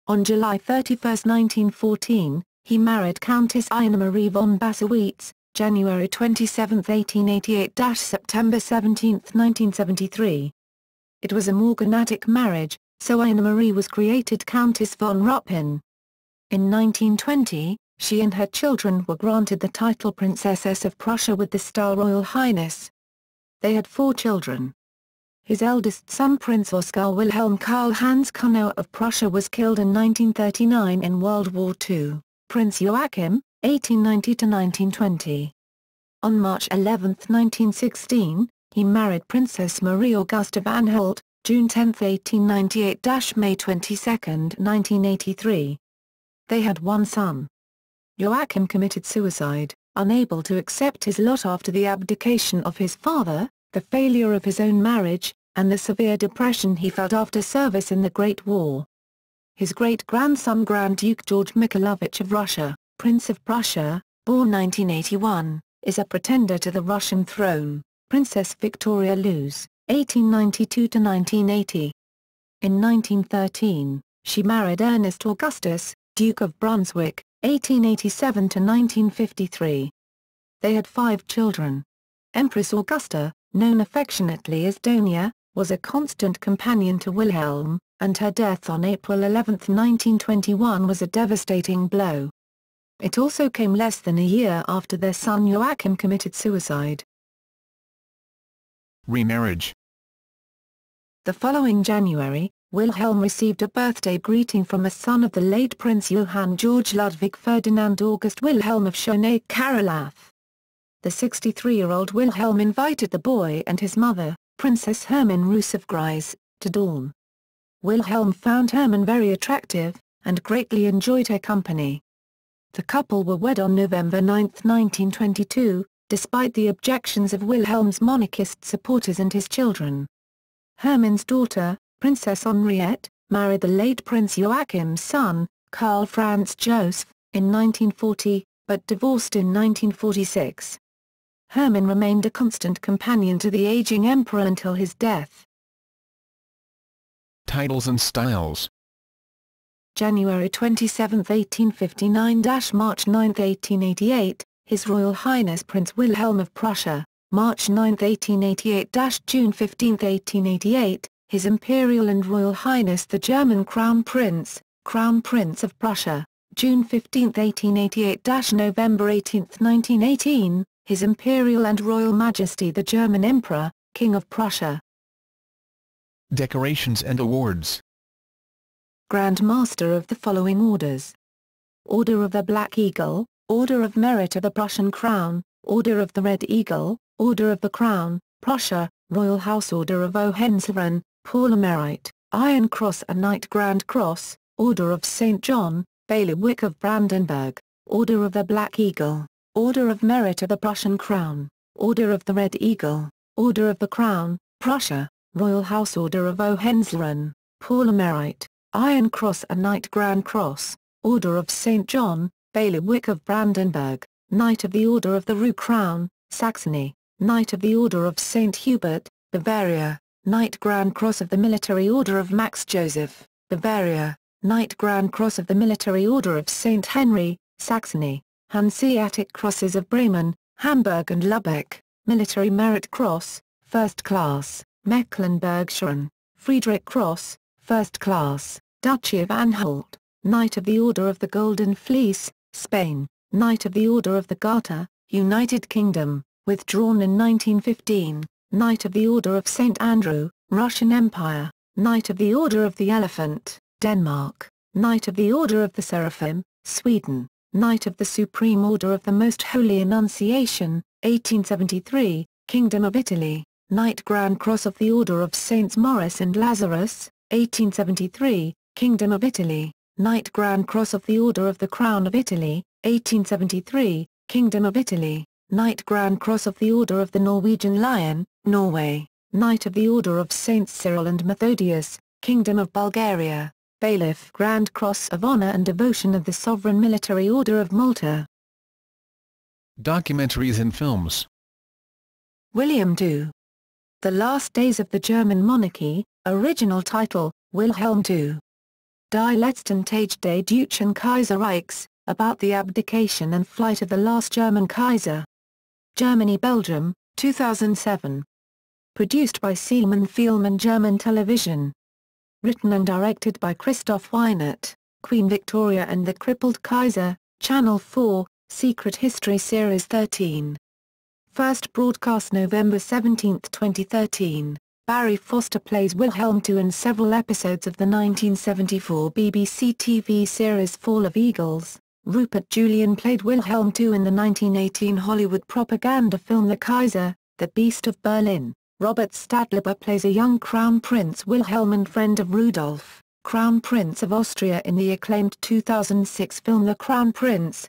On July 31, 1914, he married Countess Ina Marie von Bassewitz, January 27, 1888–September 17, 1973. It was a morganatic marriage, so Ina Marie was created Countess von Ruppin. In 1920, she and her children were granted the title Princesses of Prussia with the Star Royal Highness. They had 4 children. His eldest son Prince Oskar Wilhelm Karl Hans Kuno of Prussia was killed in 1939 in World War II, Prince Joachim, 1890–1920. On March 11, 1916, he married Princess Marie Augusta of Anhalt, June 10, 1898–May 22, 1983. They had 1 son. Joachim committed suicide, unable to accept his lot after the abdication of his father, the failure of his own marriage, and the severe depression he felt after service in the Great War. His great-grandson Grand Duke George Mikhailovich of Russia, Prince of Prussia, born 1981, is a pretender to the Russian throne, Princess Victoria Luz, 1892–1980. In 1913, she married Ernest Augustus, Duke of Brunswick, 1887–1953. They had 5 children. Empress Augusta, known affectionately as Donia, was a constant companion to Wilhelm, and her death on April 11, 1921 was a devastating blow. It also came less than a year after their son Joachim committed suicide. Remarriage. The following January, Wilhelm received a birthday greeting from a son of the late Prince Johann Georg Ludwig Ferdinand August Wilhelm of Schöneck-Karolath. The 63-year-old Wilhelm invited the boy and his mother, Princess Hermann Roos of Gries, to Dawn. Wilhelm found Hermann very attractive, and greatly enjoyed her company. The couple were wed on November 9, 1922, despite the objections of Wilhelm's monarchist supporters and his children. Hermann's daughter, Princess Henriette, married the late Prince Joachim's son, Karl Franz Joseph, in 1940, but divorced in 1946. Hermann remained a constant companion to the aging emperor until his death. Titles and styles. January 27, 1859–March 9, 1888, His Royal Highness Prince Wilhelm of Prussia, March 9, 1888–June 15, 1888, His Imperial and Royal Highness the German Crown Prince of Prussia, June 15, 1888–November 18, 1918, His Imperial and Royal Majesty the German Emperor, King of Prussia. Decorations and awards. Grand Master of the following orders: Order of the Black Eagle, Order of Merit of the Prussian Crown, Order of the Red Eagle, Order of the Crown, Prussia, Royal House Order of Hohenzollern, Paul Emerite, Iron Cross and Knight Grand Cross, Order of St. John, Bailiwick of Brandenburg, Order of the Black Eagle, Order of Merit of the Prussian Crown, Order of the Red Eagle, Order of the Crown, Prussia, Royal House Order of Hohenzollern, Paul Emerite, Iron Cross and Knight Grand Cross, Order of St. John, Bailiwick of Brandenburg, Knight of the Order of the Rue Crown, Saxony, Knight of the Order of St. Hubert, Bavaria, Knight Grand Cross of the Military Order of Max Joseph, Bavaria, Knight Grand Cross of the Military Order of St. Henry, Saxony, Hanseatic Crosses of Bremen, Hamburg and Lübeck, Military Merit Cross, First Class, Mecklenburg-Schwerin, Friedrich Cross, First Class, Duchy of Anhalt, Knight of the Order of the Golden Fleece, Spain, Knight of the Order of the Garter, United Kingdom, withdrawn in 1915, Knight of the Order of St. Andrew, Russian Empire, Knight of the Order of the Elephant, Denmark, Knight of the Order of the Seraphim, Sweden, Knight of the Supreme Order of the Most Holy Annunciation, 1873, Kingdom of Italy, Knight Grand Cross of the Order of Saints Maurice and Lazarus, 1873, Kingdom of Italy, Knight Grand Cross of the Order of the Crown of Italy, 1873, Kingdom of Italy, Knight Grand Cross of the Order of the Norwegian Lion, Norway, Knight of the Order of Saints Cyril and Methodius, Kingdom of Bulgaria, Bailiff Grand Cross of Honor and Devotion of the Sovereign Military Order of Malta. Documentaries and films. William II. The Last Days of the German Monarchy, original title, Wilhelm II. Die letzten Tage des Deutschen Kaiserreichs, about the abdication and flight of the last German Kaiser. Germany-Belgium, 2007. Produced by Seaman Film and German Television. Written and directed by Christoph Weinert, Queen Victoria and the Crippled Kaiser, Channel 4, Secret History Series 13. First broadcast November 17, 2013. Barry Foster plays Wilhelm II in several episodes of the 1974 BBC TV series Fall of Eagles. Rupert Julian played Wilhelm II in the 1918 Hollywood propaganda film The Kaiser, The Beast of Berlin. Robert Stadler plays a young Crown Prince Wilhelm and friend of Rudolph, Crown Prince of Austria in the acclaimed 2006 film The Crown Prince,